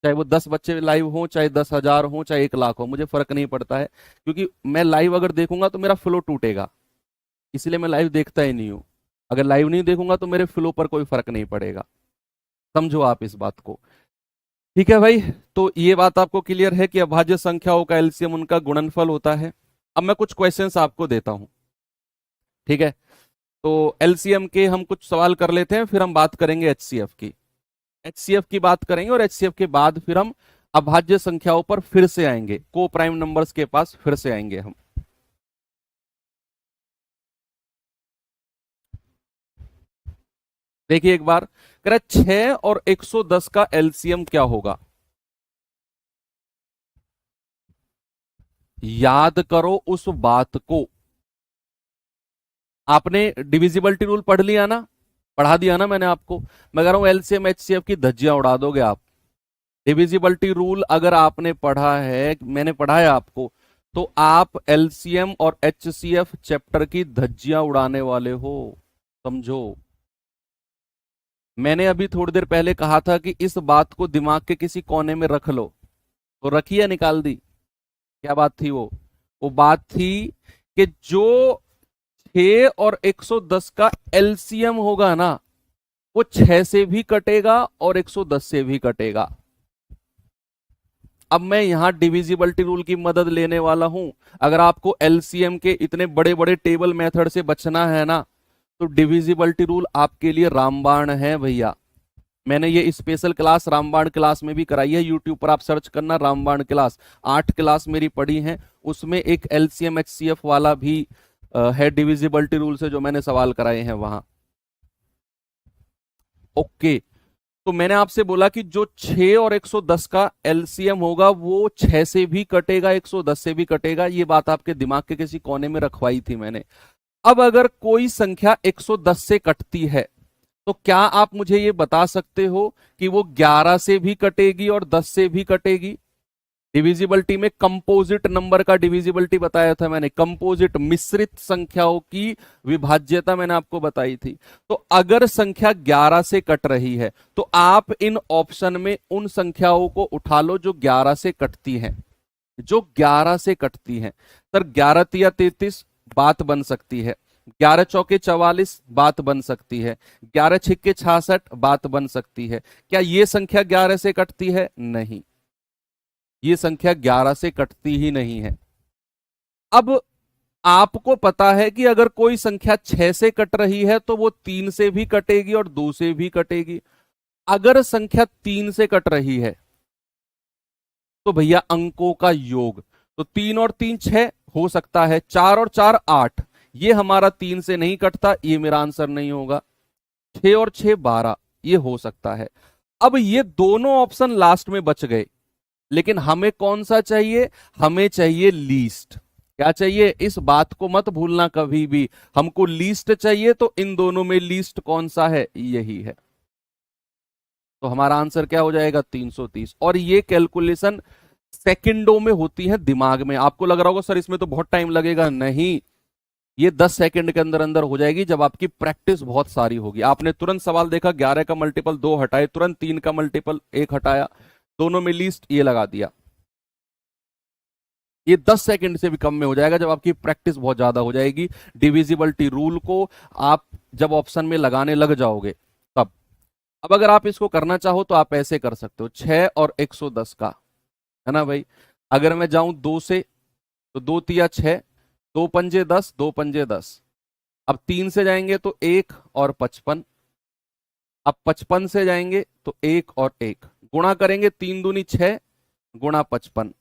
चाहे वो 10 बच्चे लाइव हो, चाहे 10,000 हो, चाहे 1 लाख हो, मुझे फर्क नहीं पड़ता है, क्योंकि मैं लाइव अगर देखूंगा तो मेरा फ्लो टूटेगा, इसलिए मैं लाइव देखता ही नहीं हूँ। अगर लाइव नहीं देखूंगा तो मेरे फ्लो पर कोई फर्क नहीं पड़ेगा, समझो आप इस बात को, ठीक है भाई। तो ये बात आपको क्लियर है कि अभाज्य संख्याओं का एलसीएम उनका गुणनफल होता है। अब मैं कुछ क्वेश्चंस आपको देता हूं, ठीक है। तो एलसीएम के हम कुछ सवाल कर लेते हैं, फिर हम बात करेंगे एचसीएफ की, एचसीएफ की बात करेंगे, और एचसीएफ के बाद फिर हम अभाज्य संख्याओं पर फिर से आएंगे, को प्राइम नंबर्स के पास फिर से आएंगे हम। देखिए एक बार कह रहा है 6 और 110 का एलसीएम क्या होगा? याद करो उस बात को। आपने डिविजिबिलिटी रूल पढ़ लिया ना, पढ़ा दिया ना मैंने आपको। मैं कह रहा हूं एलसीएम एचसीएफ की धज्जियां उड़ा दोगे आप। डिविजिबिलिटी रूल अगर आपने पढ़ा है, मैंने पढ़ाया आपको, तो आप एलसीएम और एचसीएफ चैप्टर की धज्जियां उड़ाने वाले हो, समझो। मैंने अभी थोड़ी देर पहले कहा था कि इस बात को दिमाग के किसी कोने में रख लो, तो रखी या निकाल दी? क्या बात थी वो बात थी कि जो 6 और 110 का एलसीएम होगा ना, वो 6 से भी कटेगा और 110 से भी कटेगा। अब मैं यहां डिविजिबिलिटी रूल की मदद लेने वाला हूं। अगर आपको एलसीएम के इतने बड़े बड़े टेबल मेथड से बचना है ना, तो डिविजिबिलिटी रूल आपके लिए रामबाण है भैया। मैंने ये स्पेशल क्लास रामबाण क्लास में भी कराई है, यूट्यूब पर आप सर्च करना रामबाण क्लास। 8 क्लास मेरी पड़ी हैं, उसमें एक एलसीएम एचसीएफ वाला भी है डिविजिबिलिटी रूल से, जो मैंने सवाल कराए हैं वहां। ओके, तो मैंने आपसे बोला कि जो 6 और 110 का एलसीएम होगा वो 6 से भी कटेगा, 110 से भी कटेगा। ये बात आपके दिमाग के किसी कोने में रखवाई थी मैंने। अब अगर कोई संख्या 110 से कटती है, तो क्या आप मुझे ये बता सकते हो कि वो 11 से भी कटेगी और 10 से भी कटेगी? डिविजिबिलिटी में कंपोजिट नंबर का डिविजिबिलिटी बताया था मैंने, कंपोजिट मिश्रित संख्याओं की विभाज्यता मैंने आपको बताई थी। तो अगर संख्या 11 से कट रही है, तो आप इन ऑप्शन में उन संख्याओं को उठा लो जो 11 से कटती हैं, जो 11 से कटती हैं। सर 11 तिया 33 बात बन सकती है, 11 चौके 44 बात बन सकती है, 11 छिक्के 66 बात बन सकती है। क्या ये संख्या 11 से कटती है? नहीं, ये संख्या 11 से कटती ही नहीं है। अब आपको पता है कि अगर कोई संख्या 6 से कट रही है तो वो 3 से भी कटेगी और 2 से भी कटेगी। अगर संख्या 3 से कट रही है तो भैया अंकों का योग, तो 3 और 3 6 हो सकता है, 4 और 4 8, ये हमारा 3 से नहीं कटता, ये मेरा आंसर नहीं होगा। 6 और 6 12, ये हो सकता है। अब ये दोनों ऑप्शन लास्ट में बच गए, लेकिन हमें कौन सा चाहिए? हमें चाहिए लीस्ट। क्या चाहिए? इस बात को मत भूलना कभी भी, हमको लीस्ट चाहिए। तो इन दोनों में लीस्ट कौन सा है? यही है। तो हमारा आंसर क्या हो जाएगा? 330। और ये कैलकुलेशन सेकंडों में होती है दिमाग में। आपको लग रहा होगा सर इसमें तो बहुत टाइम लगेगा, नहीं, ये 10 सेकंड के अंदर अंदर हो जाएगी, जब आपकी प्रैक्टिस बहुत सारी होगी। आपने तुरंत सवाल देखा, 11 का मल्टीपल 2 हटाए, तुरंत 3 का मल्टीपल 1 हटाया, दोनों में लीस्ट ये लगा दिया। ये 10 सेकंड से भी कम में हो जाएगा जब आपकी प्रैक्टिस बहुत ज्यादा हो जाएगी। डिविजिबिलिटी रूल को आप जब ऑप्शन में लगाने लग जाओगे तब। अब अगर आप इसको करना चाहो तो आप ऐसे कर सकते हो, 6 और 110 का, है ना भाई। अगर मैं जाऊं 2 से, तो 2 तिया 6, 2 पंजे 10, 2 पंजे 10। अब 3 से जाएंगे तो 1 और 55। अब 55 से जाएंगे तो 1 और 1, गुणा करेंगे 3 दूनी 6 गुणा 55,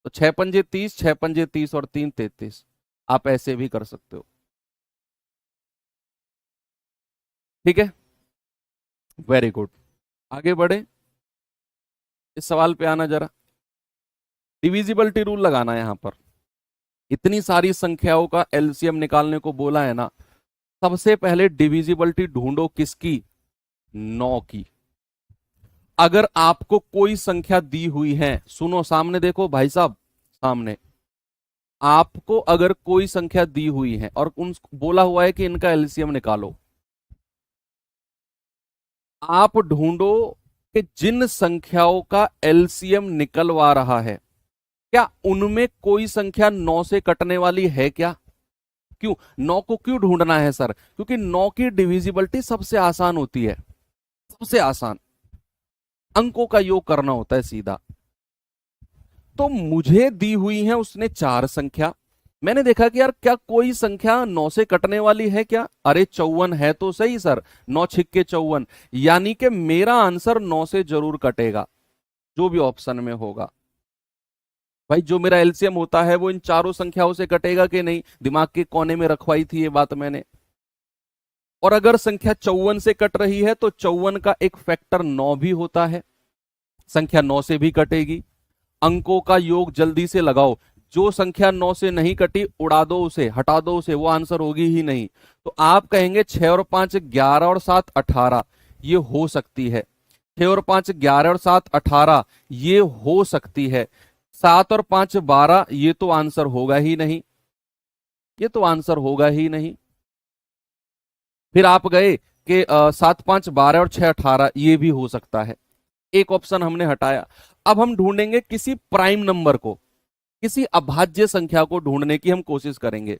तो 6 पंजे 30, 6 पंजे 30 और 3 33। आप ऐसे भी कर सकते हो, ठीक है। वेरी गुड, आगे बढ़े, इस सवाल पे आना जरा। डिविजिबिलिटी रूल लगाना है यहां पर। इतनी सारी संख्याओं का एलसीएम निकालने को बोला है ना, सबसे पहले डिविजिबिलिटी ढूंढो किसकी? 9 की। अगर आपको कोई संख्या दी हुई है, सुनो सामने देखो भाई साहब, सामने आपको अगर कोई संख्या दी हुई है और उन बोला हुआ है कि इनका एलसीएम निकालो, आप ढूंढो कि जिन संख्याओं का एलसीएम निकलवा रहा है, क्या उनमें कोई संख्या 9 से कटने वाली है क्या? क्यों 9 को क्यों ढूंढना है सर? क्योंकि 9 की डिविजिबिलिटी सबसे आसान होती है, सबसे आसान, अंकों का योग करना होता है सीधा। तो मुझे दी हुई है उसने 4 संख्या, मैंने देखा कि यार क्या कोई संख्या 9 से कटने वाली है क्या? अरे 54 है तो सही सर, 9 छिक्के 54, यानी कि मेरा आंसर 9 से जरूर कटेगा, जो भी ऑप्शन में होगा। भाई जो मेरा एलसीएम होता है वो इन चारों संख्याओं से कटेगा कि नहीं? दिमाग के कोने में रखवाई थी ये बात मैंने। और अगर संख्या 54 से कट रही है तो 54 का एक फैक्टर 9 भी होता है, संख्या 9 से भी कटेगी। अंकों का योग जल्दी से लगाओ, जो संख्या 9 से नहीं कटी उड़ा दो उसे, हटा दो उसे, वो आंसर होगी ही नहीं। तो आप कहेंगे 6 और 5 11 और 7 18, ये हो सकती है। 6 और 5 11 और 7 18, ये हो सकती है। 7 और 5 12, ये तो आंसर होगा ही नहीं, ये तो आंसर होगा ही नहीं। फिर आप गए कि 7 5 12 और 6 18, ये भी हो सकता है। एक ऑप्शन हमने हटाया। अब हम ढूंढेंगे किसी प्राइम नंबर को, किसी अभाज्य संख्या को ढूंढने की हम कोशिश करेंगे।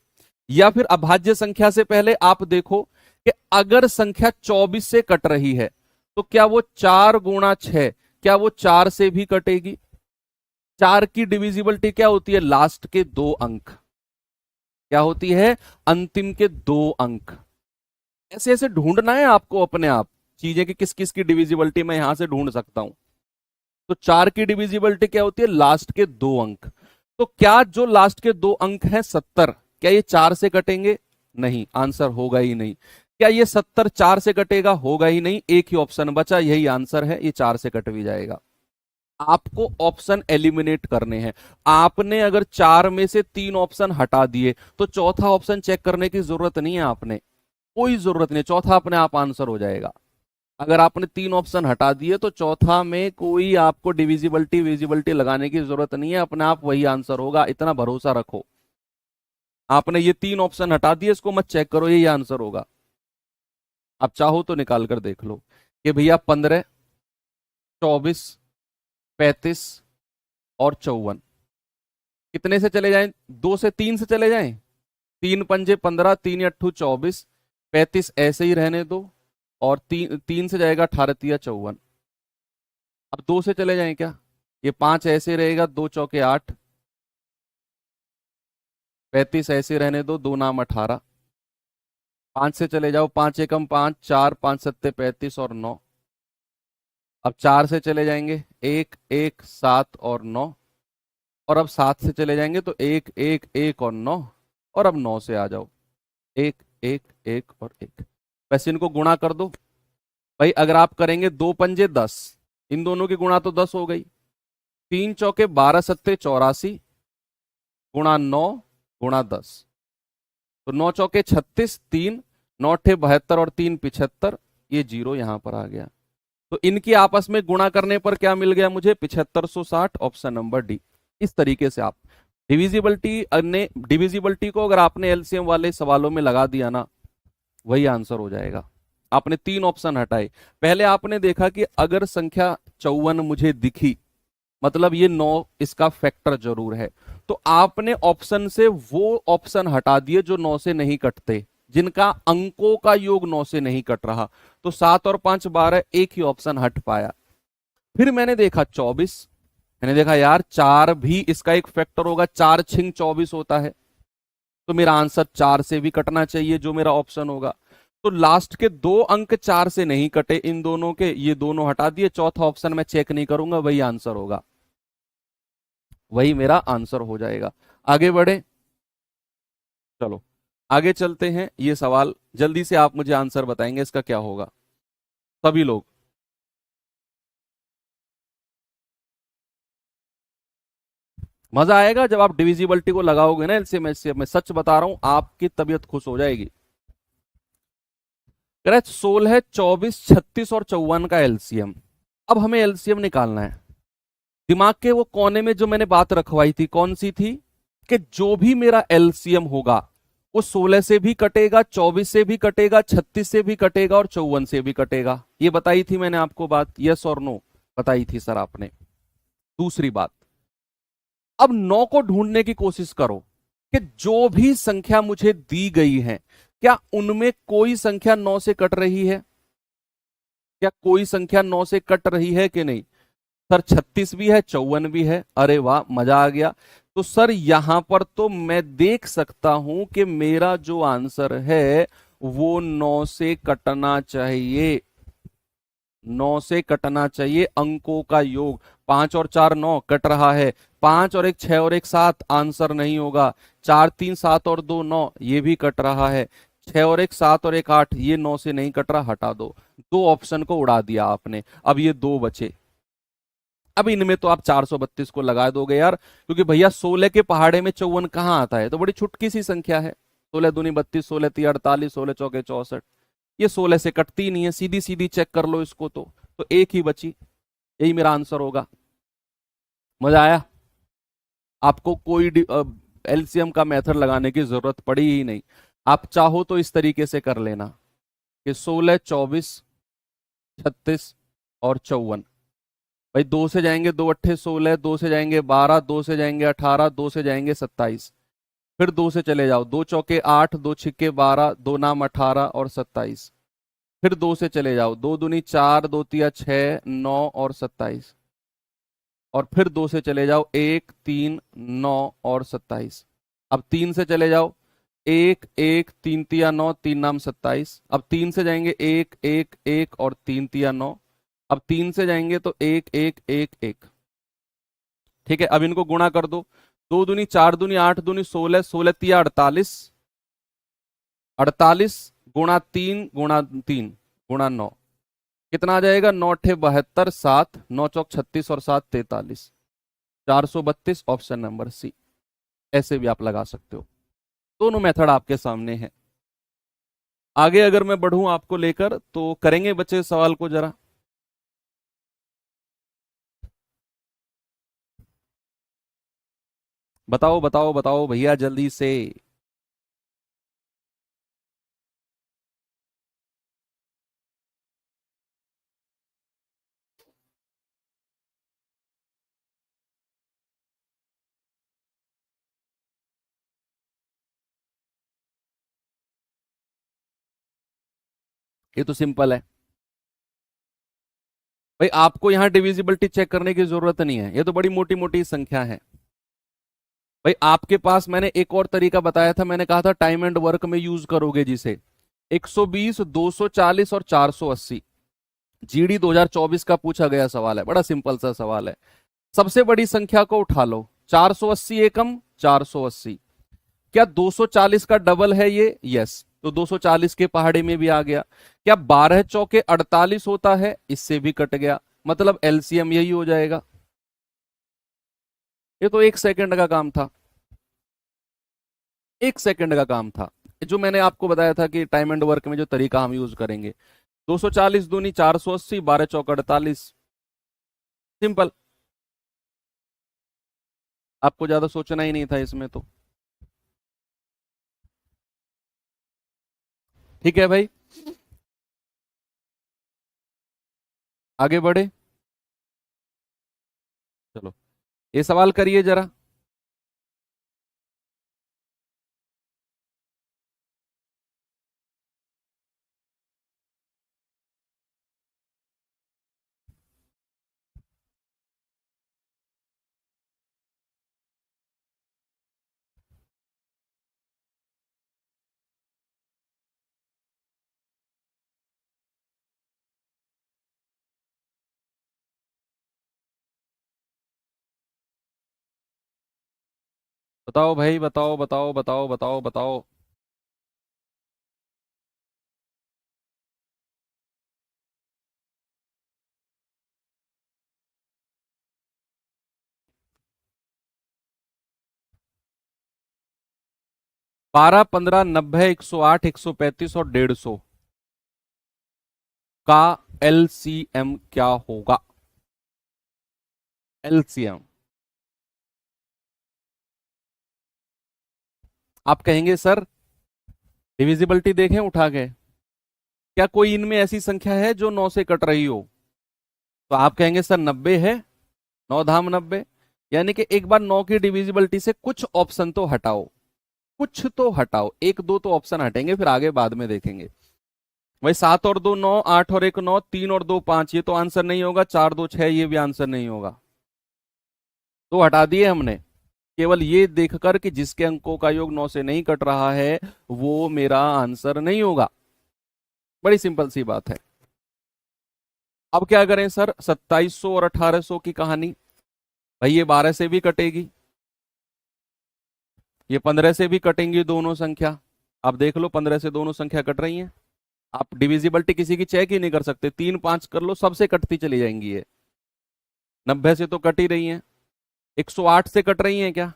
या फिर अभाज्य संख्या से पहले आप देखो कि अगर संख्या 24 से कट रही है तो क्या वो 4 गुणा 6, क्या वो 4 से भी कटेगी? 4 की डिविजिबिलिटी क्या होती है? लास्ट के 2 अंक। क्या होती है? अंतिम के 2 अंक। ऐसे ऐसे ढूंढना है आपको अपने आप चीजें कि किस किस की डिविजिबिलिटी मैं यहां से ढूंढ सकता हूं। तो 4 की डिविजिबिलिटी क्या होती है? लास्ट के 2 अंक। तो क्या जो लास्ट के 2 अंक हैं 70, क्या ये 4 से कटेंगे? नहीं, आंसर होगा ही नहीं। क्या ये 70 4 से कटेगा? होगा ही नहीं। एक ही ऑप्शन बचा, यही आंसर है, ये 4 से कट भी जाएगा। आपको ऑप्शन एलिमिनेट करने हैं। आपने अगर 4 में से 3 ऑप्शन हटा दिए तो चौथा ऑप्शन चेक करने की जरूरत नहीं है, आपने कोई जरूरत नहीं, चौथा अपने आप आंसर हो जाएगा। अगर आपने 3 ऑप्शन हटा दिए तो चौथा में कोई आपको डिविजिबिलिटी विजिबिलिटी लगाने की जरूरत नहीं है, अपने आप वही आंसर होगा, इतना भरोसा रखो। आपने ये 3 ऑप्शन हटा दिए, इसको मत चेक करो, यही आंसर होगा। आप चाहो तो निकाल कर देख लो कि भैया 15 24 35 और 54 कितने से चले जाएं? 2 से 3 से चले जाएं। 3 पंजे 15, 3 अट्ठू 24, 35 ऐसे ही रहने दो, और 3 से जाएगा 18 तिया 54। अब 2 से चले जाएं क्या? ये 5 ऐसे रहेगा, 2 चौके 8, 35 ऐसे रहने दो, 2 नाम 18। 5 से चले जाओ, 5 एकम 5, 4 5 सत्ते 35 और 9। अब 4 से चले जाएंगे, 1 1 7 और 9। और अब 7 से चले जाएंगे तो 1 1 1 और 9। और अब 9 से आ जाओ, 1 1 1 और 1। वैसे इनको गुणा कर दो भाई। अगर आप करेंगे 2 पंजे 10, इन दोनों की गुणा तो 10 हो गई। 3 चौके 12 सत्ते 84 गुणा 9 गुणा 10, तो 9 चौके 36, 3 9 अट्ठे 72 और 3 75, ये जीरो यहां पर आ गया। तो इनकी आपस में गुणा करने पर क्या मिल गया मुझे? 7560, ऑप्शन नंबर डी। इस तरीके से आप डिविजिबिलिटी को अगर आपने एलसीएम वाले सवालों में लगा दिया ना, वही आंसर हो जाएगा। आपने 3 ऑप्शन हटाए। पहले आपने देखा कि अगर संख्या 54 मुझे दिखी, मतलब ये 9 इसका फैक्टर जरूर है, तो आपने ऑप्शन से वो ऑप्शन हटा दिए जो 9 से नहीं कटते, जिनका अंकों का योग 9 से नहीं कट रहा। तो 7 और 5 12, एक ही ऑप्शन हट पाया। फिर मैंने देखा 24, मैंने देखा यार 4 भी इसका एक फैक्टर होगा, 4 छिंग 24 होता है, तो मेरा आंसर 4 से भी कटना चाहिए, जो मेरा ऑप्शन होगा। तो लास्ट के 2 अंक 4 से नहीं कटे इन दोनों के, ये दोनों हटा दिए, चौथा ऑप्शन मैं चेक नहीं करूंगा, वही आंसर होगा, वही मेरा आंसर हो जाएगा। आगे बढ़े, चलो आगे चलते हैं। ये सवाल जल्दी से आप मुझे आंसर बताएंगे इसका क्या होगा, सभी लोग। मजा आएगा जब आप डिविजिबिलिटी को लगाओगे ना एलसीएम एचसीएफ में, सच बता रहा हूं, आपकी तबीयत खुश हो जाएगी। करेक्ट, 16 24 36 और 54 का एलसीएम। अब हमें एलसीएम निकालना है। दिमाग के वो कोने में जो मैंने बात रखवाई थी, कौन सी थी? कि जो भी मेरा एलसीएम होगा वो 16 से भी कटेगा, 24 से भी कटेगा, 36 से भी कटेगा और 54 से भी कटेगा। ये बताई थी मैंने आपको बात, यस और नो बताई थी सर आपने। दूसरी बात, अब 9 को ढूंढने की कोशिश करो कि जो भी संख्या मुझे दी गई है, क्या उनमें कोई संख्या 9 से कट रही है? क्या कोई संख्या 9 से कट रही है कि नहीं? सर 36 भी है, 54 भी है। अरे वाह, मजा आ गया। तो सर यहां पर तो मैं देख सकता हूं कि मेरा जो आंसर है वो 9 से कटना चाहिए, 9 से कटना चाहिए। अंकों का योग 5 और 4 9 कट रहा है, 5 और 1 6 और 1 7 आंसर नहीं होगा। 4 3 7 और 2 9 ये भी कट रहा है। 6 और 1 7 और 1 8 ये 9 से नहीं कट रहा, हटा दो। 2 ऑप्शन को उड़ा दिया आपने, अब ये 2 बचे। अब इनमें तो आप 432 को लगा दोगे यार, क्योंकि भैया 16 के पहाड़े में 54 कहां आता है? तो बड़ी छुटकी सी संख्या है। 16 दूनी 32, 16 ती 48, 16 चौके 64, ये 16 से कटती नहीं है, सीधी सीधी चेक कर लो इसको। तो एक ही बची, यही मेरा आंसर होगा। मजा आया? आपको कोई एलसीएम का मेथड लगाने की जरूरत पड़ी ही नहीं। आप चाहो तो इस तरीके से कर लेना कि 16, 24, 36 और 54। भाई दो से जाएंगे, दो अट्ठे 16, दो से जाएंगे 12, दो से जाएंगे 18, दो से जाएंगे 27। फिर दो से चले जाओ, दो चौके 8, दो छिक्के 12, दो नाम 18 और 27। फिर दो से चले जाओ, दो दूनी 4, दो तिया 6, 9 और 27। और फिर दो से चले जाओ, 1, 3, 9 और 27। अब तीन से चले जाओ, 1, 1, 3 तिया 9, तीन नाम 27। अब तीन से जाएंगे 1, 1, 1 और 3 तिया 9। अब तीन से जाएंगे तो 1, 1, 1, 1। ठीक है, अब इनको गुणा कर दो। दो दूनी 4, दूनी 8, दूनी 16, 16 तिया 48, 48 गुणा 3 गुणा 3 गुणा 9, कितना आ जाएगा? 9 अट्ठे 72, 7, 9 चौक 36 और 7 43, 432। Option number C. ऐसे भी आप लगा सकते हो। दोनों मेथड आपके सामने है। आगे अगर मैं बढ़ूं आपको लेकर, तो करेंगे बच्चे सवाल को जरा। बताओ बताओ बताओ भैया जल्दी से। ये तो सिंपल है भाई, आपको यहां डिविजिबिलिटी चेक करने की जरूरत नहीं है, ये तो बड़ी मोटी मोटी संख्या है। भाई आपके पास मैंने एक और तरीका बताया था, मैंने कहा था टाइम एंड वर्क में यूज करोगे जिसे। 120, 240 और 480 जीडी 2024 का पूछा गया सवाल है, बड़ा सिंपल सा सवाल है। सबसे बड़ी संख्या को उठा लो, 480 एकम 480। क्या 240 का डबल है ये? यस, तो 240 के पहाड़े में भी आ गया। क्या 12 चौके 48 होता है? इससे भी कट गया, मतलब एलसीएम यही हो जाएगा। ये तो एक सेकंड का काम था, एक सेकंड का काम था। जो मैंने आपको बताया था कि टाइम एंड वर्क में जो तरीका हम यूज करेंगे, 240 दूनी 480, 12 चौक 48। सिंपल, आपको ज्यादा सोचना ही नहीं था इसमें तो। ठीक है भाई, आगे बढ़े। चलो ये सवाल करिए जरा। बताओ भाई, बताओ बताओ बताओ बताओ बताओ। बारह, 15, 90, 108, 135 और 150 का एलसीएम क्या होगा? एलसीएम आप कहेंगे सर डिविजिबिलिटी देखें उठा के, क्या कोई इनमें ऐसी संख्या है जो 9 से कट रही हो? तो आप कहेंगे सर 90 है, 9 धाम 90। यानी कि एक बार 9 की डिविजिबिलिटी से कुछ ऑप्शन तो हटाओ, कुछ तो हटाओ, एक दो तो ऑप्शन हटेंगे, फिर आगे बाद में देखेंगे। भाई 7 और 2 9, 8 और 1 9, 3 और 2 5, ये तो आंसर नहीं होगा। 4 2 6, ये भी आंसर नहीं होगा। तो हटा दिए हमने। केवल ये देखकर कि जिसके अंकों का योग 9 से नहीं कट रहा है वो मेरा आंसर नहीं होगा। बड़ी सिंपल सी बात है। अब क्या करें सर? 2700 और 1800 की कहानी। भाई ये 12 से भी कटेगी, ये 15 से भी कटेंगी दोनों संख्या। आप देख लो 15 से दोनों संख्या कट रही हैं। आप डिविजिबिलिटी किसी की चेक ही नहीं कर सकते, 3 5 कर लो, सबसे कटती चली जाएंगी ये। 90 से तो कट ही रही हैं। 108 से कट रही हैं क्या?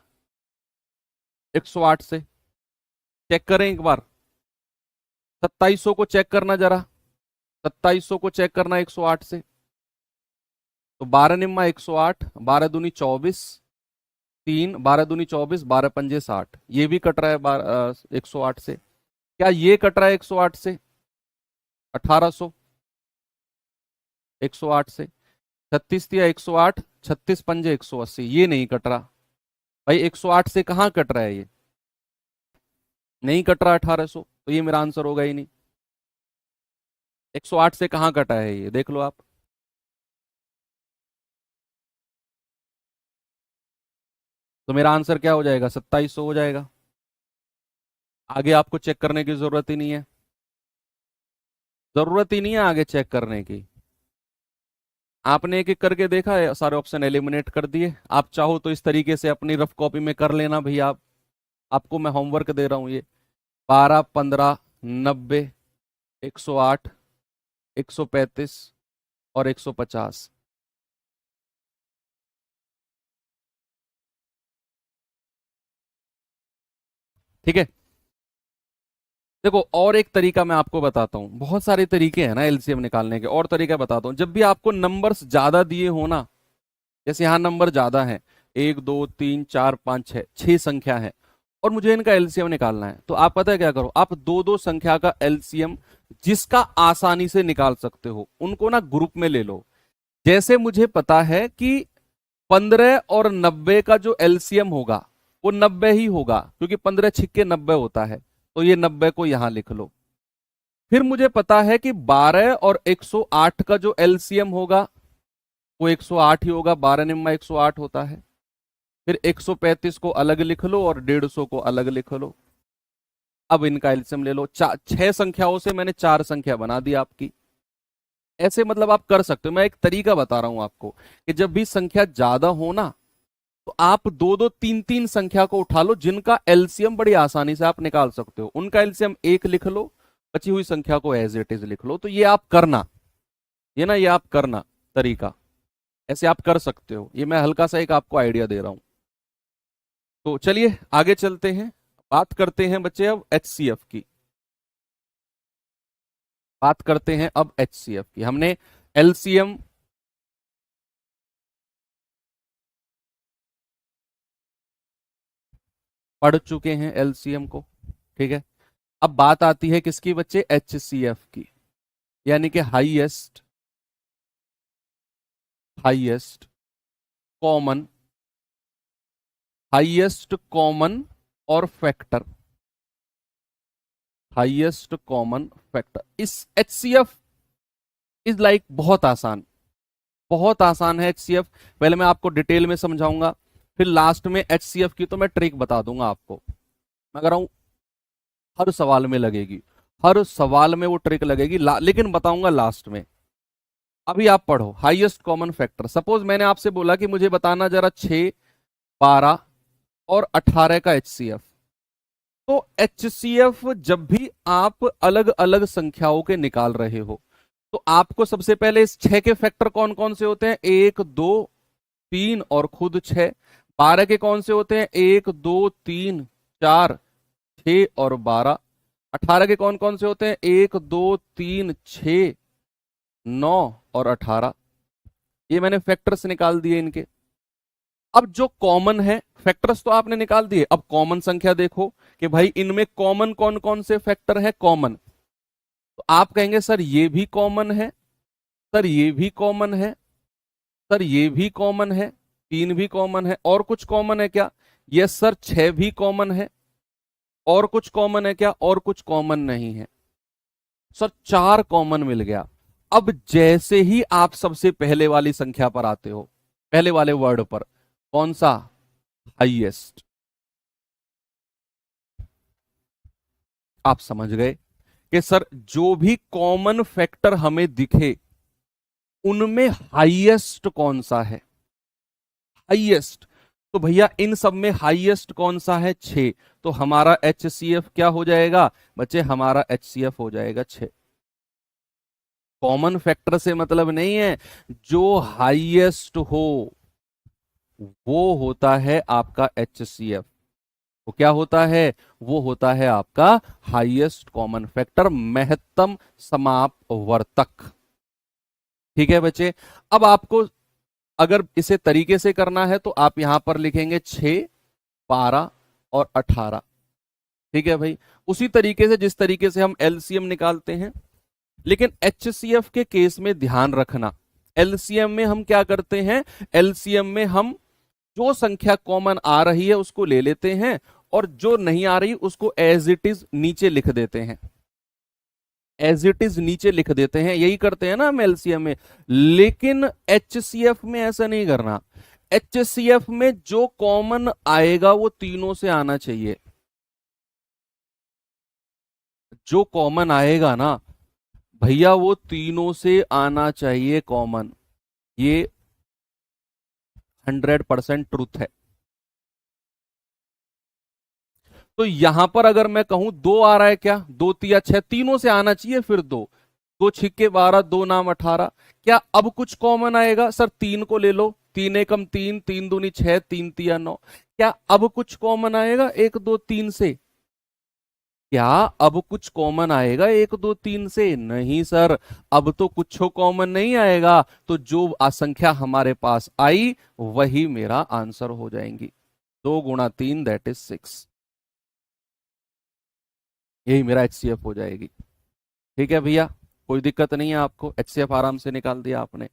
108 से चेक करें एक बार। 2700 को चेक करना जरा, 2700 को चेक करना 108 से। तो 12 निम्मा 108, 12 दूनी 24, 3, 12 दूनी 24, 12 पंजे 60, ये भी कट रहा है 108 से। क्या ये कट रहा है 108 से? 1800, 108 से 36 दिया 108, 36 पंजे 180, ये नहीं कट रहा भाई। 108 से कहाँ कट रहा है ये, नहीं कट रहा 1800, तो ये मेरा आंसर होगा ही नहीं। 108 से कहाँ कटा है ये देख लो आप। तो मेरा आंसर क्या हो जाएगा, 2700 हो जाएगा। आगे आपको चेक करने की जरूरत ही नहीं है, जरूरत ही नहीं है आगे चेक करने की। आपने एक एक करके देखा है, सारे ऑप्शन एलिमिनेट कर दिए। आप चाहो तो इस तरीके से अपनी रफ कॉपी में कर लेना भैया। आपको मैं होमवर्क दे रहा हूं ये। 12, 15, 90, 108, 135 और 150। ठीक है। देखो और एक तरीका मैं आपको बताता हूं, बहुत सारे तरीके हैं ना एलसीएम निकालने के, और तरीका बताता हूं। जब भी आपको नंबर्स ज्यादा दिए हो ना, जैसे यहां नंबर ज्यादा है, 1 2 3 4 5 6, 6 संख्या है और मुझे इनका एलसीएम निकालना है, तो आप पता है क्या करो, आप दो दो संख्या का एलसीएम जिसका आसानी से निकाल सकते हो उनको ना ग्रुप में ले लो। जैसे मुझे पता है कि 15 और 90 का जो एलसीएम होगा वो 90 ही होगा, क्योंकि 15 छिक्के 90 होता है, तो ये 90 को यहां लिख लो। फिर मुझे पता है कि 12 और 108 का जो एलसीएम होगा वो 108 ही होगा, 12 निम्मा 108 होता है। फिर 135 को अलग लिख लो और 150 को अलग लिख लो। अब इनका एलसीएम ले लो। 6 संख्याओं से मैंने 4 संख्या बना दी आपकी। ऐसे मतलब आप कर सकते हो, मैं एक तरीका बता रहा हूं आपको कि जब भी संख्या ज्यादा हो ना, तो आप दो दो तीन तीन संख्या को उठा लो जिनका एलसीएम बड़ी आसानी से आप निकाल सकते हो। उनका एलसीएम 1 लिख लो, बची हुई संख्या को एज इट इज लिख लो। तो ये आप करना, ये आप करना तरीका, ऐसे आप कर सकते हो। ये मैं हल्का सा एक आपको आइडिया दे रहा हूं। तो चलिए आगे चलते हैं, बात करते हैं बच्चे अब एचसीएफ की। बात करते हैं अब एचसीएफ की। हमने एलसीएम पढ़ चुके हैं, एलसीएम को, ठीक है। अब बात आती है किसकी बच्चे, एचसीएफ की, यानी कि highest highest common highest common और फैक्टर, हाईएस्ट कॉमन फैक्टर। इस एचसीएफ इज लाइक बहुत आसान, बहुत आसान है एचसीएफ। पहले मैं आपको डिटेल में समझाऊंगा, फिर लास्ट में एचसीएफ की तो मैं ट्रिक बता दूंगा आपको। मैं कह रहा हूं हर सवाल में लगेगी, हर सवाल में वो ट्रिक लगेगी, लेकिन बताऊंगा लास्ट में। अभी आप पढ़ो हाईएस्ट कॉमन फैक्टर। सपोज मैंने आपसे बोला कि मुझे बताना जरा 6, 12 और 18 का एचसीएफ। तो एचसीएफ जब भी आप अलग अलग संख्याओं के निकाल रहे हो, तो आपको सबसे पहले इस 6 के फैक्टर कौन कौन से होते हैं, 1 2 3 और खुद 6। 12 के कौन से होते हैं, 1 2 3 4 6 और 12। 18 के कौन कौन से होते हैं, 1 2 3 6 9 और 18। ये मैंने फैक्टर्स निकाल दिए इनके। अब जो कॉमन है, फैक्टर्स तो आपने निकाल दिए, अब कॉमन संख्या देखो कि भाई इनमें कॉमन कौन कौन से फैक्टर है कॉमन। तो आप कहेंगे सर ये भी कॉमन है, सर ये भी कॉमन है, सर ये भी कॉमन है, 3 भी कॉमन है, और कुछ कॉमन है क्या? यस सर 6 भी कॉमन है, और कुछ कॉमन है क्या? और कुछ कॉमन नहीं है सर, 4 कॉमन मिल गया। अब जैसे ही आप सबसे पहले वाली संख्या पर आते हो, पहले वाले वर्ड पर, कौन सा, हाईएस्ट, आप समझ गए कि सर जो भी कॉमन फैक्टर हमें दिखे उनमें हाईएस्ट कौन सा है, हाईएस्ट। तो भैया इन सब में हाईएस्ट कौन सा है, 6। तो हमारा एचसीएफ क्या हो जाएगा बच्चे, हमारा एचसीएफ हो जाएगा 6। कॉमन फैक्टर से मतलब नहीं है, जो हाईएस्ट हो वो होता है आपका एचसीएफ। वो क्या होता है, वो होता है आपका हाईएस्ट कॉमन फैक्टर, महत्तम समापवर्तक। ठीक है बच्चे। अब आपको अगर इसे तरीके से करना है तो आप यहां पर लिखेंगे 6, 12 और 18। ठीक है भाई। उसी तरीके से जिस तरीके से हम एलसीएम निकालते हैं लेकिन HCF के केस में ध्यान रखना, एलसीएम में हम क्या करते हैं, एलसीएम में हम जो संख्या कॉमन आ रही है उसको ले लेते हैं और जो नहीं आ रही उसको एज इट इज नीचे लिख देते हैं, एज इट इज नीचे लिख देते हैं, यही करते हैं ना हम एलसीएम में। लेकिन HCF में ऐसा नहीं करना। HCF में जो कॉमन आएगा वो तीनों से आना चाहिए। जो कॉमन आएगा ना भैया वो तीनों से आना चाहिए कॉमन, ये 100% ट्रूथ है। तो यहां पर अगर मैं कहूं दो आ रहा है, क्या दो तिया छह, तीनों से आना चाहिए, फिर दो, दो छिक्के 12, दो नाम 18, क्या अब कुछ कॉमन आएगा? सर तीन को ले लो, तीन एकम तीन, तीन दूनी छह, तीन तिया नौ, क्या अब कुछ कॉमन आएगा एक दो तीन से? क्या अब कुछ कॉमन आएगा एक दो तीन से? नहीं सर, अब तो कुछ कॉमन नहीं आएगा, तो जो संख्या हमारे पास आई वही मेरा आंसर हो जाएंगी। 2 × 3 दैट इज 6, यही मेरा HCF हो जाएगी। ठीक है भैया, कोई दिक्कत नहीं है आपको, HCF आराम से निकाल दिया आपने।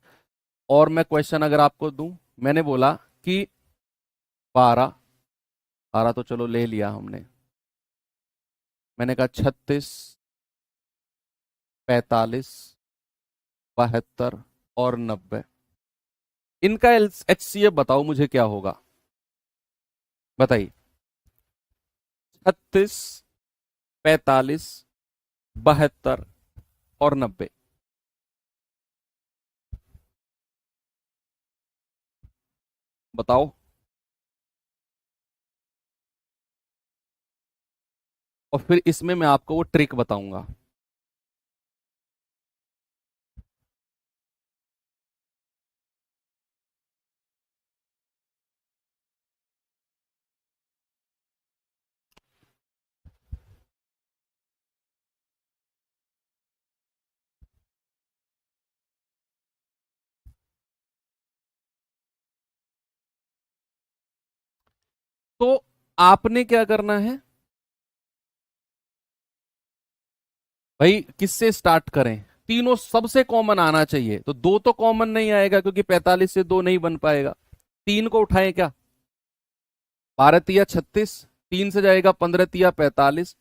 और मैं क्वेश्चन अगर आपको दूं, मैंने बोला कि 12, 12 तो चलो ले लिया हमने, मैंने कहा 36, 45, 72 और 90, इनका HCF बताओ मुझे क्या होगा, बताइए। 36, 45, 72 और 90, बताओ। और फिर इसमें मैं आपको वो ट्रिक बताऊंगा। तो आपने क्या करना है भाई, किससे स्टार्ट करें? तीनों सबसे कॉमन आना चाहिए, तो दो तो कॉमन नहीं आएगा क्योंकि 45 से दो नहीं बन पाएगा। तीन को उठाएं क्या, 12 तिया 36, तीन से जाएगा 15 तिया 45,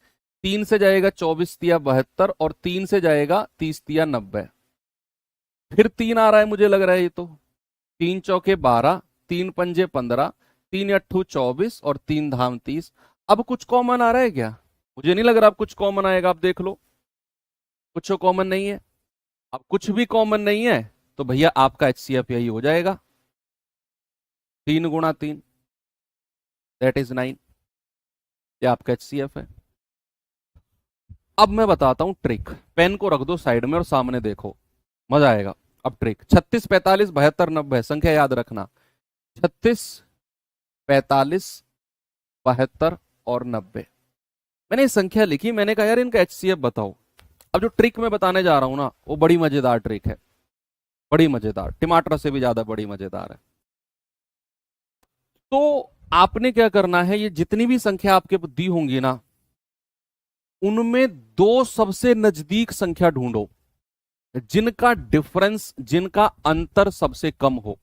तीन से जाएगा 24 तिया 72 और तीन से जाएगा 30 तिया 90। फिर तीन आ रहा है मुझे लग रहा है, ये तो तीन चौके 12, तीन पंजे 15, तीन अट्ठू 24 और तीन धाम 30। अब कुछ कॉमन आ रहा है क्या? मुझे नहीं लग रहा अब कुछ कॉमन आएगा, आप देख लो, कुछ कॉमन नहीं है। अब कुछ भी कॉमन नहीं है तो भैया आपका HCF यही हो जाएगा, 3 × 3 दैट इज 9, ये आपका HCF है। अब मैं बताता हूं ट्रिक, पेन को रख दो साइड में और सामने देखो, मजा आएगा। अब ट्रिक 36, 45, 72, 90 संख्या याद रखना, 36, 45, 72 और 90। मैंने ये संख्या लिखी, मैंने कहा यार इनका HCF बताओ। अब जो ट्रिक मैं बताने जा रहा हूं ना वो बड़ी मजेदार ट्रिक है, बड़ी मजेदार, टमाटर से भी ज्यादा बड़ी मजेदार है। तो आपने क्या करना है, ये जितनी भी संख्या आपके दी होंगी ना उनमें दो सबसे नजदीक संख्या ढूंढो, जिनका डिफरेंस, जिनका अंतर सबसे कम हो,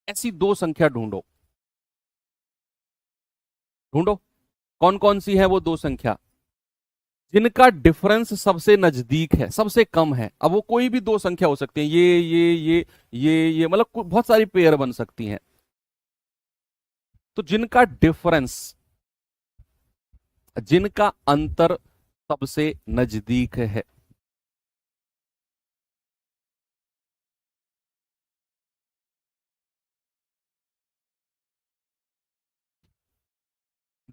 ऐसी दो संख्या ढूंढो। ढूंढो कौन कौन सी है वो दो संख्या जिनका डिफरेंस सबसे नजदीक है, सबसे कम है। अब वो कोई भी दो संख्या हो सकती है, ये मतलब बहुत सारी पेयर बन सकती हैं। तो जिनका डिफरेंस, जिनका अंतर सबसे नजदीक है,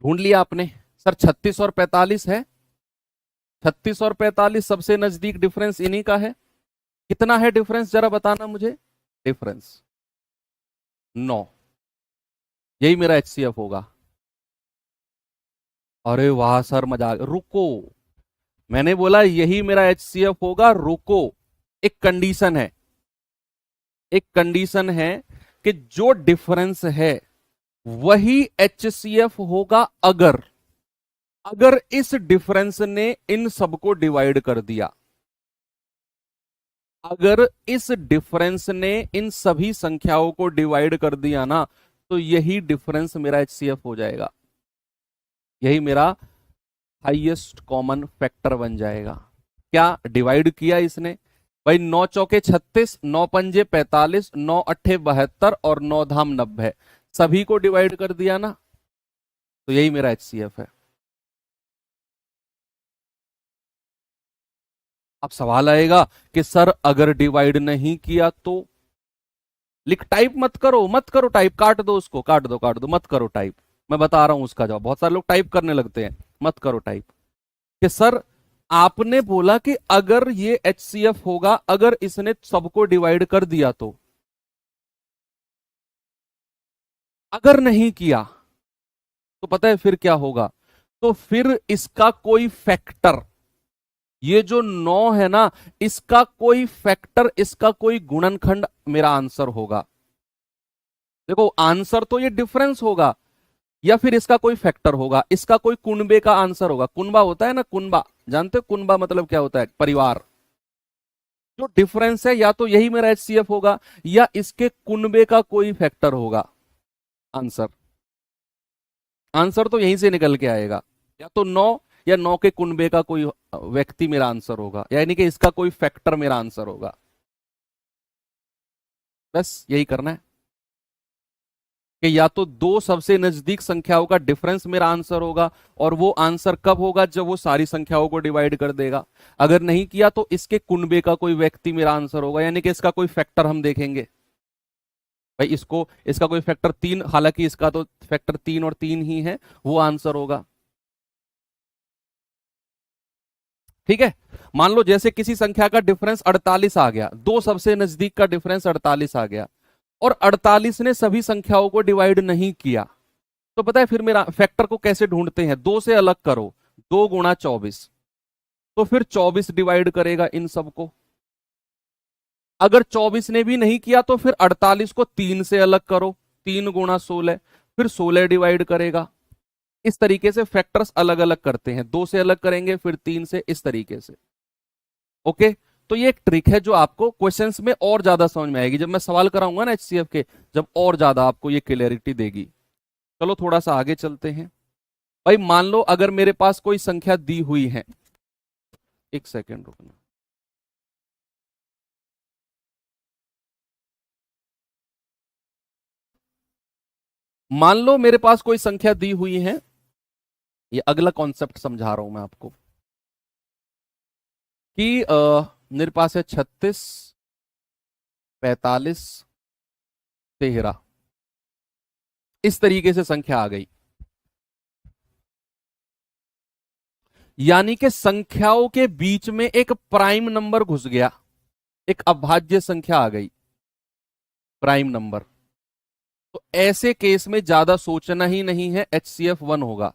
ढूंढ लिया आपने? सर 36 और 45 है, 36 और 45 सबसे नजदीक डिफरेंस इन्हीं का है। कितना है डिफरेंस जरा बताना मुझे, डिफरेंस 9, यही मेरा HCF होगा। अरे वाह सर मजाक, रुको, मैंने बोला यही मेरा HCF होगा, रुको, एक कंडीशन है, एक कंडीशन है कि जो डिफरेंस है वही HCF होगा अगर, अगर इस डिफरेंस ने इन सबको डिवाइड कर दिया। अगर इस डिफरेंस ने इन सभी संख्याओं को डिवाइड कर दिया ना, तो यही डिफरेंस मेरा एचसीएफ हो जाएगा, यही मेरा हाईएस्ट कॉमन फैक्टर बन जाएगा। क्या डिवाइड किया इसने भाई, 9 चौके 36, 9 पंजे 45, 9 अट्ठे 72 और 9 धाम 90, सभी को डिवाइड कर दिया ना, तो यही मेरा एचसीएफ है। अब सवाल आएगा कि सर अगर डिवाइड नहीं किया तो? टाइप मत करो, मत करो टाइप, काट दो उसको, काट दो काट दो, मत करो टाइप। मैं बता रहा हूं उसका जवाब, बहुत सारे लोग टाइप करने लगते हैं, मत करो टाइप। कि सर आपने बोला कि अगर ये एचसीएफ होगा अगर इसने सबको डिवाइड कर दिया तो, अगर नहीं किया तो पता है फिर क्या होगा? तो फिर इसका कोई फैक्टर, ये जो 9 है ना, इसका कोई फैक्टर, इसका कोई गुणनखंड मेरा आंसर होगा। देखो आंसर तो ये डिफरेंस होगा, या फिर इसका कोई फैक्टर होगा, इसका कोई कुनबे का आंसर होगा। कुनबा होता है ना, कुनबा जानते हो? कुनबा मतलब क्या होता है? परिवार। जो डिफरेंस है या तो यही मेरा एचसीएफ होगा, या इसके कुनबे का कोई फैक्टर होगा आंसर। आंसर तो यहीं से निकल के आएगा, या तो 9 या 9 के कुनबे का कोई व्यक्ति मेरा आंसर होगा, यानी कि इसका कोई फैक्टर मेरा आंसर होगा। बस यही करना है कि या तो दो सबसे नजदीक संख्याओं का डिफरेंस मेरा आंसर होगा, और वो आंसर कब होगा? जब वो सारी संख्याओं को डिवाइड कर देगा। अगर नहीं किया तो इसके कुनबे का कोई व्यक्ति मेरा आंसर होगा, यानी कि इसका कोई फैक्टर हम देखेंगे। भाई इसको, इसका कोई फैक्टर 3, हालांकि इसका तो फैक्टर 3 और 3 ही है, वो आंसर होगा। ठीक है। मान लो जैसे किसी संख्या का डिफरेंस 48 आ गया, दो सबसे नजदीक का डिफरेंस 48 आ गया, और 48 ने सभी संख्याओं को डिवाइड नहीं किया, तो पता है फिर मेरा फैक्टर को कैसे ढूंढते हैं? 2 से अलग करो, 2 गुणा 24, तो फिर 24 डिवाइड करेगा इन सबको। अगर 24 ने भी नहीं किया तो फिर 48 को 3 से अलग करो, 3 गुणा 16, फिर 16 डिवाइड करेगा। इस तरीके से फैक्टर्स अलग अलग करते हैं, 2 से अलग करेंगे, फिर 3 से, इस तरीके से। ओके। तो ये एक ट्रिक है जो आपको क्वेश्चंस में और ज्यादा समझ में आएगी, जब मैं सवाल कराऊंगा ना एचसीएफ के, जब और ज्यादा आपको ये क्लियरिटी देगी। चलो थोड़ा सा आगे चलते हैं। भाई मान लो अगर मेरे पास कोई संख्या दी हुई है, एक सेकेंड रुकना। मान लो मेरे पास कोई संख्या दी हुई है, ये अगला कॉन्सेप्ट समझा रहा हूं मैं आपको, कि मेरे पास है 36, 45, 13, इस तरीके से संख्या आ गई। यानी कि संख्याओं के बीच में एक प्राइम नंबर घुस गया, एक अभाज्य संख्या आ गई, प्राइम नंबर। तो ऐसे केस में ज्यादा सोचना ही नहीं है, एचसीएफ 1 होगा,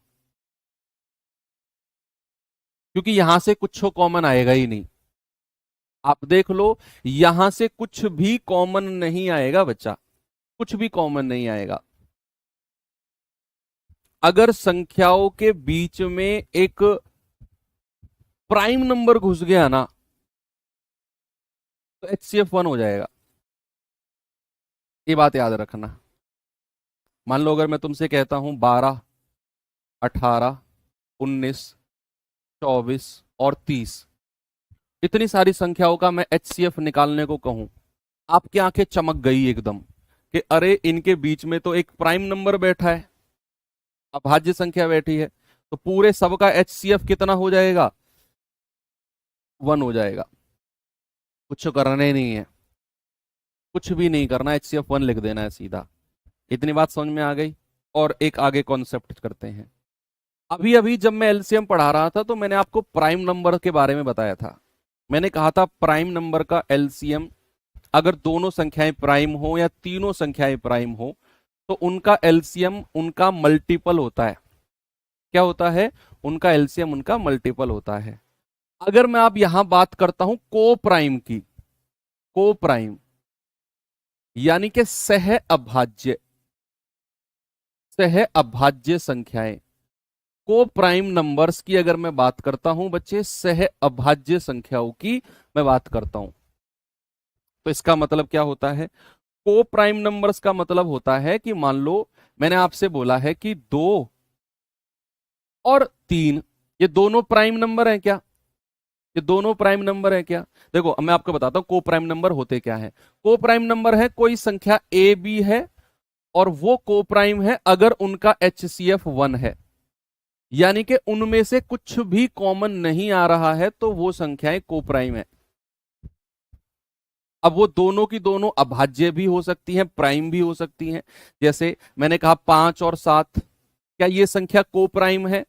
क्योंकि यहां से कुछ कॉमन आएगा ही नहीं। आप देख लो, यहां से कुछ भी कॉमन नहीं आएगा बच्चा, कुछ भी कॉमन नहीं आएगा। अगर संख्याओं के बीच में एक प्राइम नंबर घुस गया ना, तो एचसीएफ 1 हो जाएगा। ये बात याद रखना। मान लो अगर मैं तुमसे कहता हूं 12, 18, 19, 24 और 30, इतनी सारी संख्याओं का मैं एचसीएफ निकालने को कहूं, आपकी आंखें चमक गई एकदम कि अरे इनके बीच में तो एक प्राइम नंबर बैठा है, अभाज्य संख्या बैठी है, तो पूरे सबका एचसीएफ कितना हो जाएगा? 1 हो जाएगा। कुछ करना ही नहीं है, कुछ भी नहीं करना, एचसीएफ 1 लिख देना है सीधा। इतनी बात समझ में आ गई। और एक आगे कॉन्सेप्ट करते हैं। अभी अभी जब मैं एलसीएम पढ़ा रहा था तो मैंने आपको प्राइम नंबर के बारे में बताया था। मैंने कहा था प्राइम नंबर का एलसीएम, अगर दोनों संख्याएं प्राइम हो या तीनों संख्याएं प्राइम हो, तो उनका एलसीएम उनका मल्टीपल होता है। क्या होता है? उनका एलसीएम उनका मल्टीपल होता है। अगर मैं आप यहां बात करता हूं को प्राइम की, को प्राइम यानी कि सह अभाज्य, सह अभाज्य संख्याएं, को प्राइम नंबर्स की अगर मैं बात करता हूं बच्चे, सह अभाज्य संख्याओं की मैं बात करता हूं, तो इसका मतलब क्या होता है? को प्राइम नंबर्स का मतलब होता है कि मान लो मैंने आपसे बोला है कि 2 और 3 ये दोनों प्राइम नंबर हैं क्या? ये दोनों प्राइम नंबर है क्या? देखो अब मैं आपको बताता हूं को प्राइम नंबर होते क्या है। को प्राइम नंबर है कोई संख्या ए बी है और वो को प्राइम है अगर उनका HCF 1 है, यानी कि उनमें से कुछ भी कॉमन नहीं आ रहा है तो वो संख्याएं को प्राइम है। अब वो दोनों की दोनों अभाज्य भी हो सकती हैं, प्राइम भी हो सकती हैं। जैसे मैंने कहा 5 और 7, क्या ये संख्या को प्राइम है?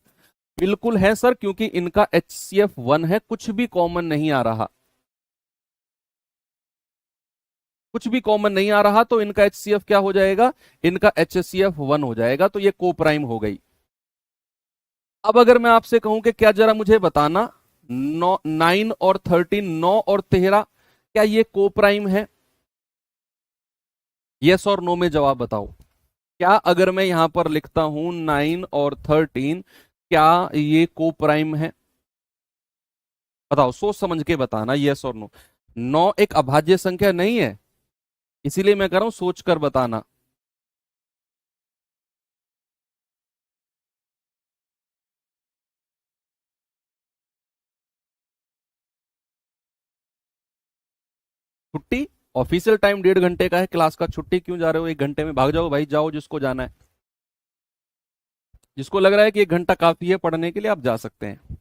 बिल्कुल है सर, क्योंकि इनका HCF 1 है, कुछ भी कॉमन नहीं आ रहा। कुछ भी कॉमन नहीं आ रहा तो इनका HCF क्या हो जाएगा? इनका HCF 1 हो जाएगा, तो ये को प्राइम हो गई। अब अगर मैं आपसे कहूं कि क्या जरा मुझे बताना 9 और 13, 9 और 13 क्या ये को प्राइम है? यस और नो में जवाब बताओ। क्या अगर मैं यहां पर लिखता हूं 9 और 13 क्या ये को प्राइम है? बताओ, सोच समझ के बताना, यस और नो। 9 एक अभाज्य संख्या नहीं है, इसीलिए मैं कह रहा हूं सोच कर बताना। छुट्टी? ऑफिशियल टाइम 1.5 घंटे का है क्लास का, छुट्टी क्यों जा रहे हो? 1 घंटे में भाग जाओ भाई, जाओ जिसको जाना है। जिसको लग रहा है कि 1 घंटा काफी है पढ़ने के लिए, आप जा सकते हैं।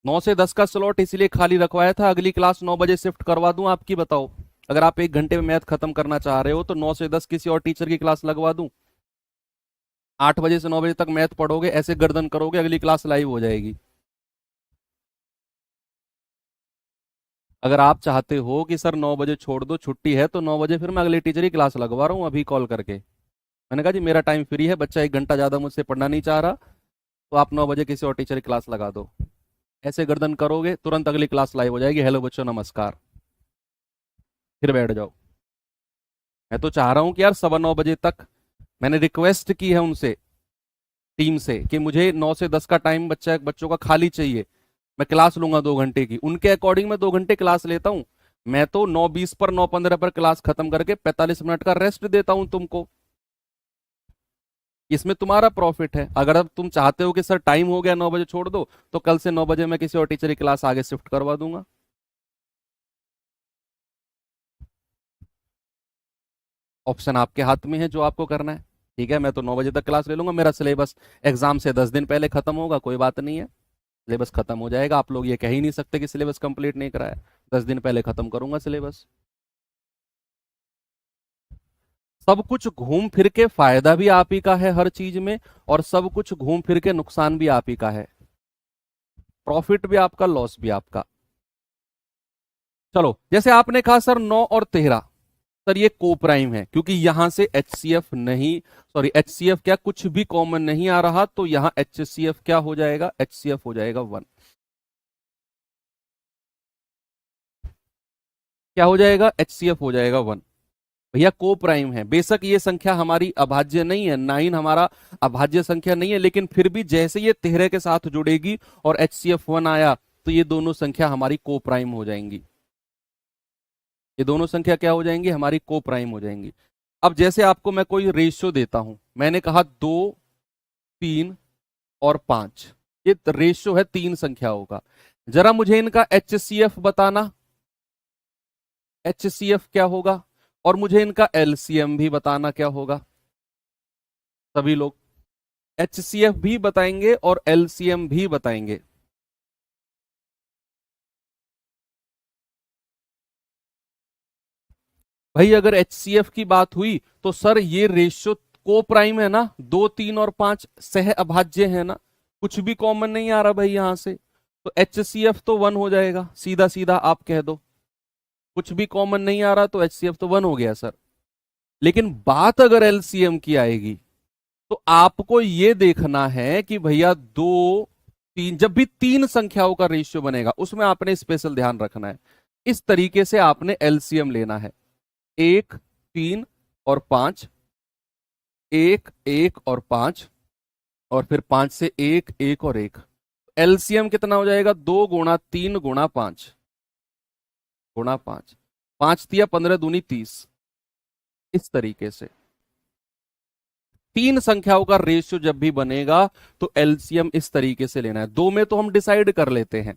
9 से 10 का स्लॉट इसलिए खाली रखवाया था, अगली क्लास 9 बजे शिफ्ट करवा दूं आपकी? बताओ, अगर आप 1 घंटे में मैथ खत्म करना चाह रहे हो तो 9 से 10 किसी और टीचर की क्लास लगवा दूं? 8 बजे से 9 बजे तक मैथ पढ़ोगे, ऐसे गर्दन करोगे, अगली क्लास लाइव हो जाएगी। अगर आप चाहते हो कि सर 9 बजे छोड़ दो, छुट्टी है, तो 9 बजे फिर मैं अगले टीचर की क्लास लगवा रहा हूँ अभी कॉल करके। मैंने कहा जी मेरा टाइम फ्री है, बच्चा 1 घंटा ज्यादा मुझसे पढ़ना नहीं चाह रहा, तो आप 9 बजे किसी और टीचर की क्लास लगा दो। ऐसे गर्दन करोगे, तुरंत अगली क्लास लाइव हो जाएगी। हेलो बच्चों, नमस्कार, फिर बैठ जाओ। मैं तो चाह रहा हूं कि यार 9:15 बजे तक, मैंने रिक्वेस्ट की है उनसे, टीम से, कि मुझे 9 से 10 का टाइम बच्चों का खाली चाहिए। मैं क्लास लूंगा 2 घंटे की, उनके अकॉर्डिंग मैं 2 घंटे क्लास लेता हूं। मैं तो 9:20 पर 9:15 पर क्लास खत्म करके 45 मिनट का रेस्ट देता हूं तुमको। इसमें तुम्हारा प्रॉफिट है। अगर अब तुम चाहते हो कि सर टाइम हो गया 9 बजे छोड़ दो, तो कल से 9 बजे मैं किसी और टीचर की क्लास आगे शिफ्ट करवा दूंगा। ऑप्शन आपके हाथ में है, जो आपको करना है। ठीक है, मैं तो 9 बजे तक क्लास ले लूंगा, मेरा सिलेबस एग्जाम से 10 दिन पहले खत्म होगा, कोई बात नहीं है। सिलेबस खत्म हो जाएगा, आप लोग ये कह ही नहीं सकते कि सिलेबस कंप्लीट नहीं कराया। 10 दिन पहले खत्म करूंगा सिलेबस। सब कुछ घूम फिर के फायदा भी आप ही का है हर चीज में, और सब कुछ घूम फिर के नुकसान भी आप ही का है। प्रॉफिट भी आपका, लॉस भी आपका। चलो, जैसे आपने कहा सर 9 और 13, सर ये को प्राइम है क्योंकि यहां से HCF नहीं, सॉरी HCF क्या, कुछ भी कॉमन नहीं आ रहा, तो यहां HCF क्या हो जाएगा? HCF हो जाएगा 1। क्या हो जाएगा? HCF हो जाएगा 1। भैया को प्राइम है, बेशक ये संख्या हमारी अभाज्य नहीं है, 9 हमारा अभाज्य संख्या नहीं है, लेकिन फिर भी जैसे ये 13 के साथ जुड़ेगी और HCF 1 आया, तो ये दोनों संख्या हमारी को प्राइम हो जाएंगी। ये दोनों संख्या क्या हो जाएंगी? हमारी को प्राइम हो जाएंगी। अब जैसे आपको मैं कोई रेशियो देता हूं, मैंने कहा 2, 3 और 5, ये रेशियो है 3 संख्याओं का। जरा मुझे इनका HCF बताना, HCF क्या होगा? और मुझे इनका LCM भी बताना, क्या होगा? सभी लोग HCF भी बताएंगे और LCM भी बताएंगे। भाई अगर HCF की बात हुई तो सर ये रेशियो को प्राइम है ना, 2, 3 और 5 सह अभाज्य है ना, कुछ भी कॉमन नहीं आ रहा भाई यहां से, तो HCF तो 1 हो जाएगा, सीधा सीधा आप कह दो। कुछ भी कॉमन नहीं आ रहा तो HCF तो 1 हो गया सर। लेकिन बात अगर LCM की आएगी, तो आपको यह देखना है कि भैया 2, 3, जब भी 3 संख्याओं का रेशियो बनेगा उसमें आपने स्पेशल ध्यान रखना है। इस तरीके से आपने LCM लेना है, 1, 3 और 5, 1, 1 और 5, और फिर 5 से 1, 1 और 1। LCM कितना हो जाएगा? 2 गुणा 3 गुणा 5 गुणा 5। 5 तिया 15 दूनी 30। इस तरीके से तीन संख्याओं का रेशियो जब भी बनेगा तो एलसीएम इस तरीके से लेना है। दो में तो हम डिसाइड कर लेते हैं,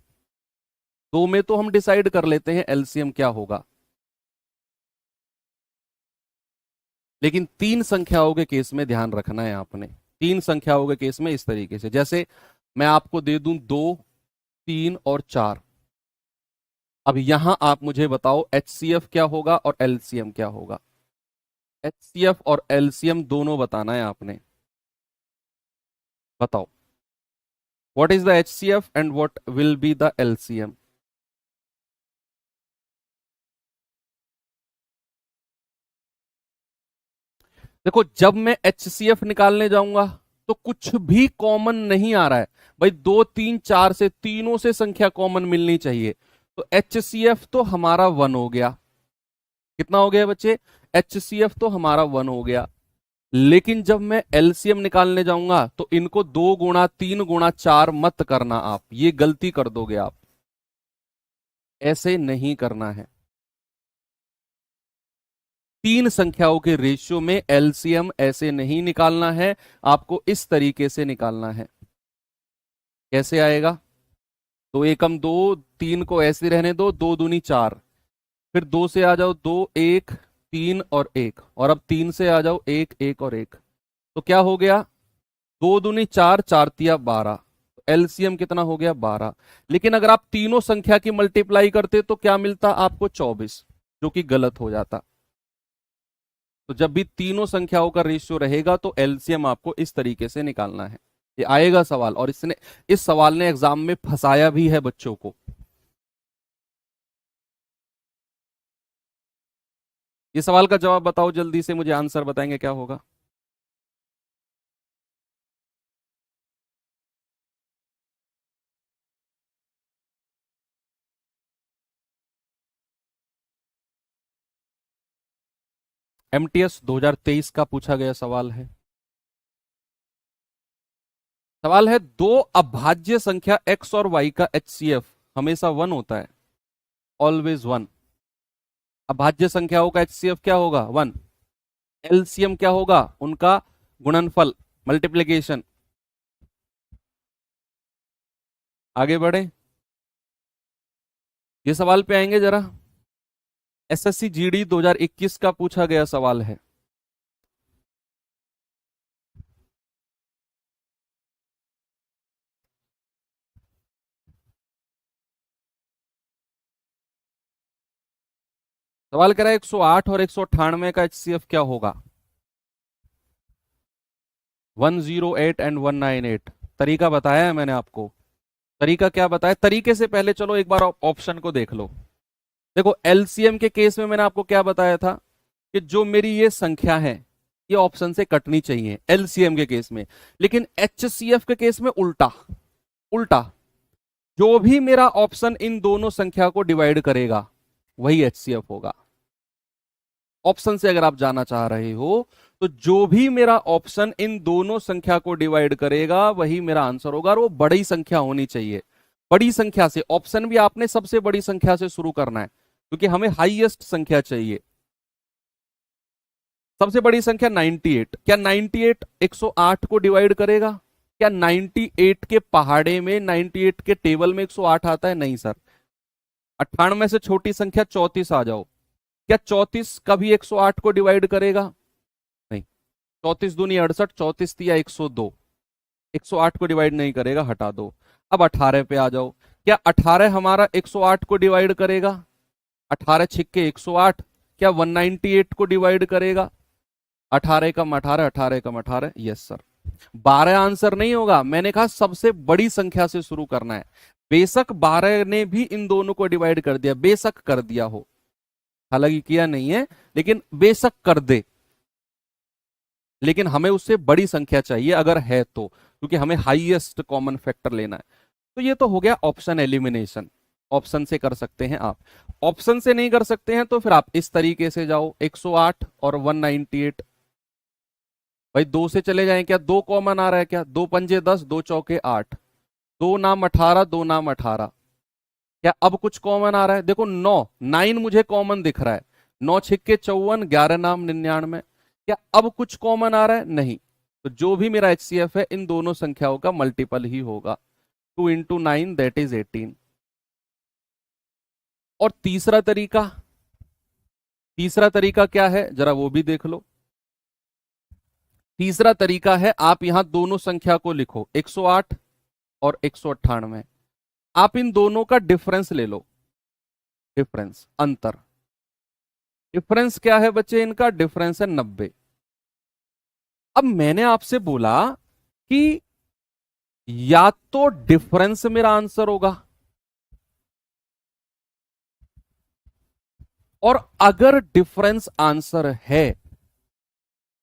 दो में तो हम डिसाइड कर लेते हैं एलसीएम क्या होगा, लेकिन तीन संख्याओं के केस में ध्यान रखना है आपने। तीन संख्याओं के केस में इस तरीके से, जैसे मैं आपको दे दूं 2, 3 और 4। अब यहां आप मुझे बताओ एचसीएफ क्या होगा और एलसीएम क्या होगा। एचसीएफ और एलसीएम दोनों बताना है आपने। बताओ what is the HCF and what will be the LCM. देखो जब मैं एचसीएफ निकालने जाऊंगा तो कुछ भी कॉमन नहीं आ रहा है भाई, 2, 3, 4 से तीनों से संख्या कॉमन मिलनी चाहिए। तो एचसीएफ तो हमारा 1 हो गया। कितना हो गया बच्चे? एचसीएफ तो हमारा 1 हो गया। लेकिन जब मैं एलसीएम निकालने जाऊंगा तो इनको 2 गुणा 3 गुणा 4 मत करना, आप ये गलती कर दोगे। आप ऐसे नहीं करना है। तीन संख्याओं के रेशियो में एलसीएम ऐसे नहीं निकालना है, आपको इस तरीके से निकालना है। कैसे आएगा? दो एकम दो, तीन को ऐसे रहने दो, 2 दूनी 4, फिर 2 से आ जाओ 2, 1, 3 और 1, और अब 3 से आ जाओ 1, 1 और 1। तो क्या हो गया? 2 दूनी 4, 4 तिया 12। एलसीएम कितना हो गया? 12। लेकिन अगर आप तीनों संख्या की मल्टीप्लाई करते तो क्या मिलता आपको? 24, जो कि गलत हो जाता। तो जब भी तीनों संख्याओं का रेशियो रहेगा तो एलसीएम आपको इस तरीके से निकालना है। ये आएगा सवाल, और इस सवाल ने एग्जाम में फंसाया भी है बच्चों को। ये सवाल का जवाब बताओ जल्दी से, मुझे आंसर बताएंगे क्या होगा। एमटीएस 2023 का पूछा गया सवाल है। सवाल है, दो अभाज्य संख्या x और y का एचसीएफ हमेशा 1 होता है, ऑलवेज 1। अभाज्य संख्याओं का एचसीएफ क्या होगा? 1। एलसीएम क्या होगा? उनका गुणनफल, मल्टीप्लीकेशन। आगे बढ़े, ये सवाल पे आएंगे जरा। एसएससी जीडी 2021 का पूछा गया सवाल है। सवाल कह रहा है 108 और 198 का एचसीएफ क्या होगा? 108 एंड 198। तरीका बताया है मैंने आपको। तरीका क्या बताया? तरीके से पहले चलो एक बार ऑप्शन को देख लो। देखो एलसीएम के केस में मैंने आपको क्या बताया था कि जो मेरी ये संख्या है ये ऑप्शन से कटनी चाहिए एलसीएम के केस में। लेकिन एचसीएफ के केस में उल्टा। उल्टा, जो भी मेरा ऑप्शन इन दोनों संख्या को डिवाइड करेगा वही एचसीएफ होगा। ऑप्शन से अगर आप जाना चाह रहे हो तो जो भी मेरा ऑप्शन इन दोनों संख्या को डिवाइड करेगा वही मेरा आंसर होगा, और वो बड़ी संख्या होनी चाहिए। बड़ी संख्या से, ऑप्शन भी आपने सबसे बड़ी संख्या से शुरू करना है क्योंकि हमें हाईएस्ट संख्या चाहिए। सबसे बड़ी संख्या 98। क्या 98 108 को डिवाइड करेगा? क्या 98 के पहाड़े में, 98 के टेबल में 108 आता है? नहीं सर। 98 से छोटी संख्या 34 आ जाओ। क्या 34 कभी 108 को डिवाइड करेगा? नहीं। 34 दूनी 68, 34 तिया 102, 108 को डिवाइड नहीं करेगा, हटा दो। अब 18 पे आ जाओ। क्या 18 हमारा 108 को डिवाइड करेगा? 18 छिक्के 108। क्या 198 को डिवाइड करेगा? 18 कम 18, 18 कम 18, यस सर। 12 आंसर नहीं होगा, मैंने कहा सबसे बड़ी संख्या से शुरू करना है। बेशक 12 ने भी इन दोनों को डिवाइड कर दिया, बेशक कर दिया हो, हालांकि किया नहीं है, लेकिन बेशक कर दे, लेकिन हमें उससे बड़ी संख्या चाहिए अगर है तो, क्योंकि हमें हाईएस्ट कॉमन फैक्टर लेना है। तो ये तो हो गया ऑप्शन एलिमिनेशन। ऑप्शन से कर सकते हैं आप। ऑप्शन से नहीं कर सकते हैं तो फिर आप इस तरीके से जाओ, 108 और 198। भाई 2 से चले जाएं, क्या 2 कॉमन आ रहा है? क्या 2 पंजे 10, 2 चौके 8, 2 नाम 18, 2 नाम 18। क्या अब कुछ कॉमन आ रहा है? देखो 9 मुझे कॉमन दिख रहा है, 9 6 54, 11 नाम 99। क्या अब कुछ कॉमन आ रहा है? नहीं। तो जो भी मेरा HCF है इन दोनों संख्याओं का मल्टीपल ही होगा। 2 × 9 दैट इज 18। और तीसरा तरीका क्या है, जरा वो भी देख लो। तीसरा तरीका है, आप यहां दोनों संख्या को लिखो, 108 और 198। आप इन दोनों का डिफरेंस ले लो। डिफरेंस, अंतर। डिफरेंस क्या है बच्चे? इनका डिफरेंस है 90। अब मैंने आपसे बोला कि या तो डिफरेंस मेरा आंसर होगा, और अगर डिफरेंस आंसर है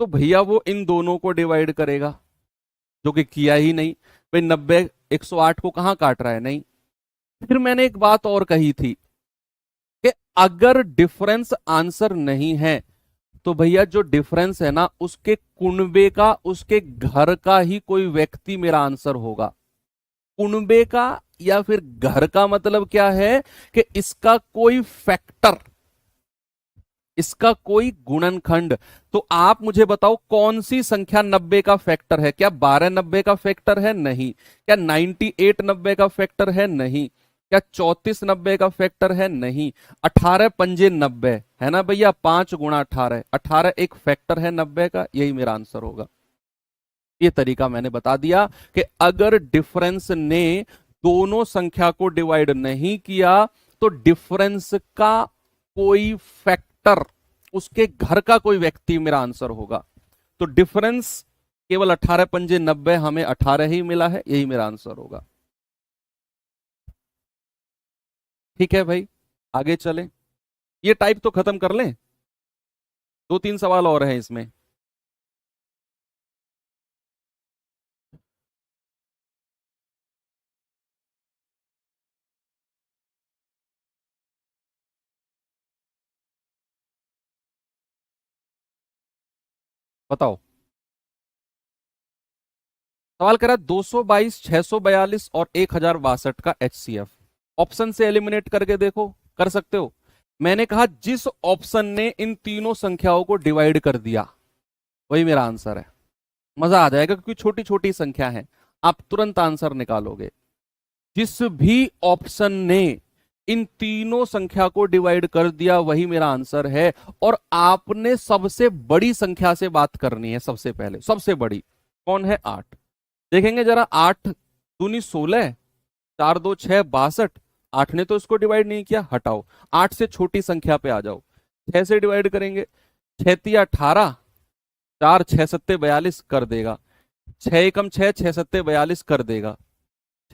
तो भैया वो इन दोनों को डिवाइड करेगा, जो कि किया ही नहीं। भाई 90 108 को कहां काट रहा है? नहीं। फिर मैंने एक बात और कही थी कि अगर डिफरेंस आंसर नहीं है तो भैया जो डिफरेंस है ना, उसके कुनबे का, उसके घर का ही कोई व्यक्ति मेरा आंसर होगा। कुनबे का या फिर घर का मतलब क्या है कि इसका कोई फैक्टर, इसका कोई गुणनखंड। तो आप मुझे बताओ कौन सी संख्या 90 का फैक्टर है? क्या 12 90 का फैक्टर है? नहीं। क्या 98 90 का फैक्टर है? नहीं। क्या 34 90 का फैक्टर है? नहीं। 18 पंजे 90 है ना भैया, 5 × 18, 18 एक फैक्टर है 90 का, यही मेरा आंसर होगा। ये तरीका मैंने बता दिया कि अगर डिफरेंस ने दोनों संख्या को डिवाइड नहीं किया तो डिफरेंस का कोई फैक्टर, उसके घर का कोई व्यक्ति मेरा आंसर होगा। तो डिफरेंस केवल 18 पंजे 90, हमें 18 ही मिला है, यही मेरा आंसर होगा। ठीक है भाई, आगे चलें। ये टाइप तो खत्म कर लें, 2 3 सवाल और हैं इसमें। बताओ। सवाल करा 222, 642 और 1062 का HCF। ऑप्शन से एलिमिनेट करके देखो, कर सकते हो। मैंने कहा जिस ऑप्शन ने इन तीनों संख्याओं को डिवाइड कर दिया वही मेरा आंसर है। मजा आ जाएगा क्योंकि छोटी छोटी संख्या है, आप तुरंत आंसर निकालोगे। जिस भी ऑप्शन ने इन तीनों संख्या को डिवाइड कर दिया वही मेरा आंसर है। और आपने सबसे बड़ी संख्या से बात करनी है सबसे पहले। सबसे बड़ी कौन है? 8। देखेंगे जरा, 8 दूनी 16, 4 2 6 62। 8 ने तो इसको डिवाइड नहीं किया, हटाओ। 8 से छोटी संख्या पे आ जाओ, 6 से डिवाइड करेंगे, 6 तिया 18, 4 6 सत्ते 42 कर देगा। 6 एकम 6, 6 सत्ते 42 कर देगा।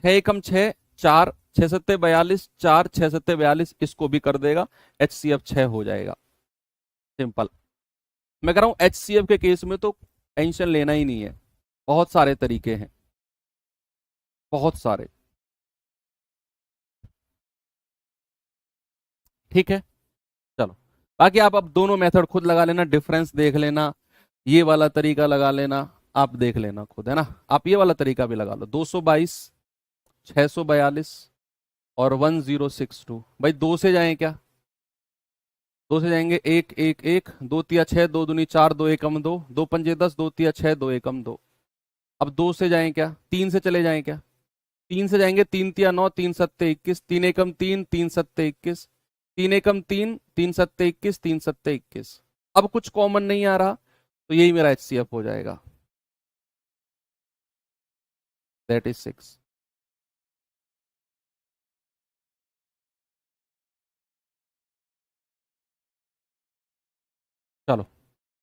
6 एकम 6, 4 6 सत्ते 42, 4 6 सत्ते 42 इसको भी कर देगा। HCF 6 हो जाएगा। सिंपल। मैं कह रहा हूं HCF के केस में तो टेंशन लेना ही नहीं है, बहुत सारे तरीके हैं, बहुत सारे। ठीक है, चलो। बाकी आप अब दोनों मेथड खुद लगा लेना, डिफरेंस देख लेना, ये वाला तरीका लगा लेना, आप देख लेना खुद, है ना। आप ये वाला तरीका भी लगा लो, 222, 642 और 1062। भाई 2 से जाएं क्या? 2 से जाएंगे, 1 1 1, 2 तिया 6, 2 दूनी 4, 2 एकम 2, 2 पंजे 10, 2 तिया 6, 2 एकम 2। अब 2 से जाएं क्या? 3 से चले जाएं क्या? 3 से जाएंगे, 3 तिया 9, 3 सत्ते 21, 3 एकम 3, 3 सत्ते 21, 3 एकम 3, 3 सत्ते 21, 3 सत्ते 21। अब कुछ कॉमन नहीं आ रहा, तो यही मेरा HCF हो जाएगा, दैट इज 6। चलो,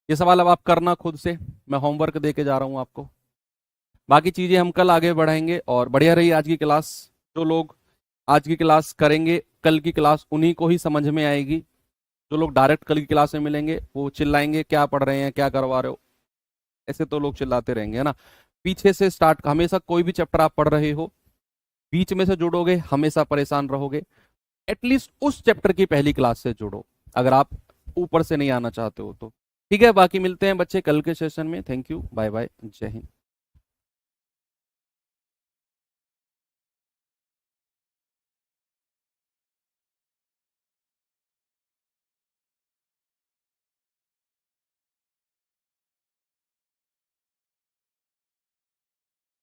ये सवाल अब आप करना खुद से, मैं होमवर्क दे के जा रहा हूं आपको। बाकी चीजें हम कल आगे बढ़ाएंगे। और बढ़िया रही आज की क्लास। जो लोग आज की क्लास करेंगे, कल की क्लास उन्हीं को ही समझ में आएगी। जो लोग डायरेक्ट कल की क्लास में मिलेंगे वो चिल्लाएंगे क्या पढ़ रहे हैं, क्या करवा रहे हो। ऐसे तो लोग चिल्लाते रहेंगे, है ना। पीछे से स्टार्ट, हमेशा कोई भी चैप्टर आप पढ़ रहे हो, बीच में से जुड़ोगे हमेशा परेशान रहोगे। एटलीस्ट उस चैप्टर की पहली क्लास से जुड़ो, अगर आप ऊपर से नहीं आना चाहते हो तो। ठीक है, बाकी मिलते हैं बच्चे कल के सेशन में। थैंक यू, बाय बाय, जय हिंद।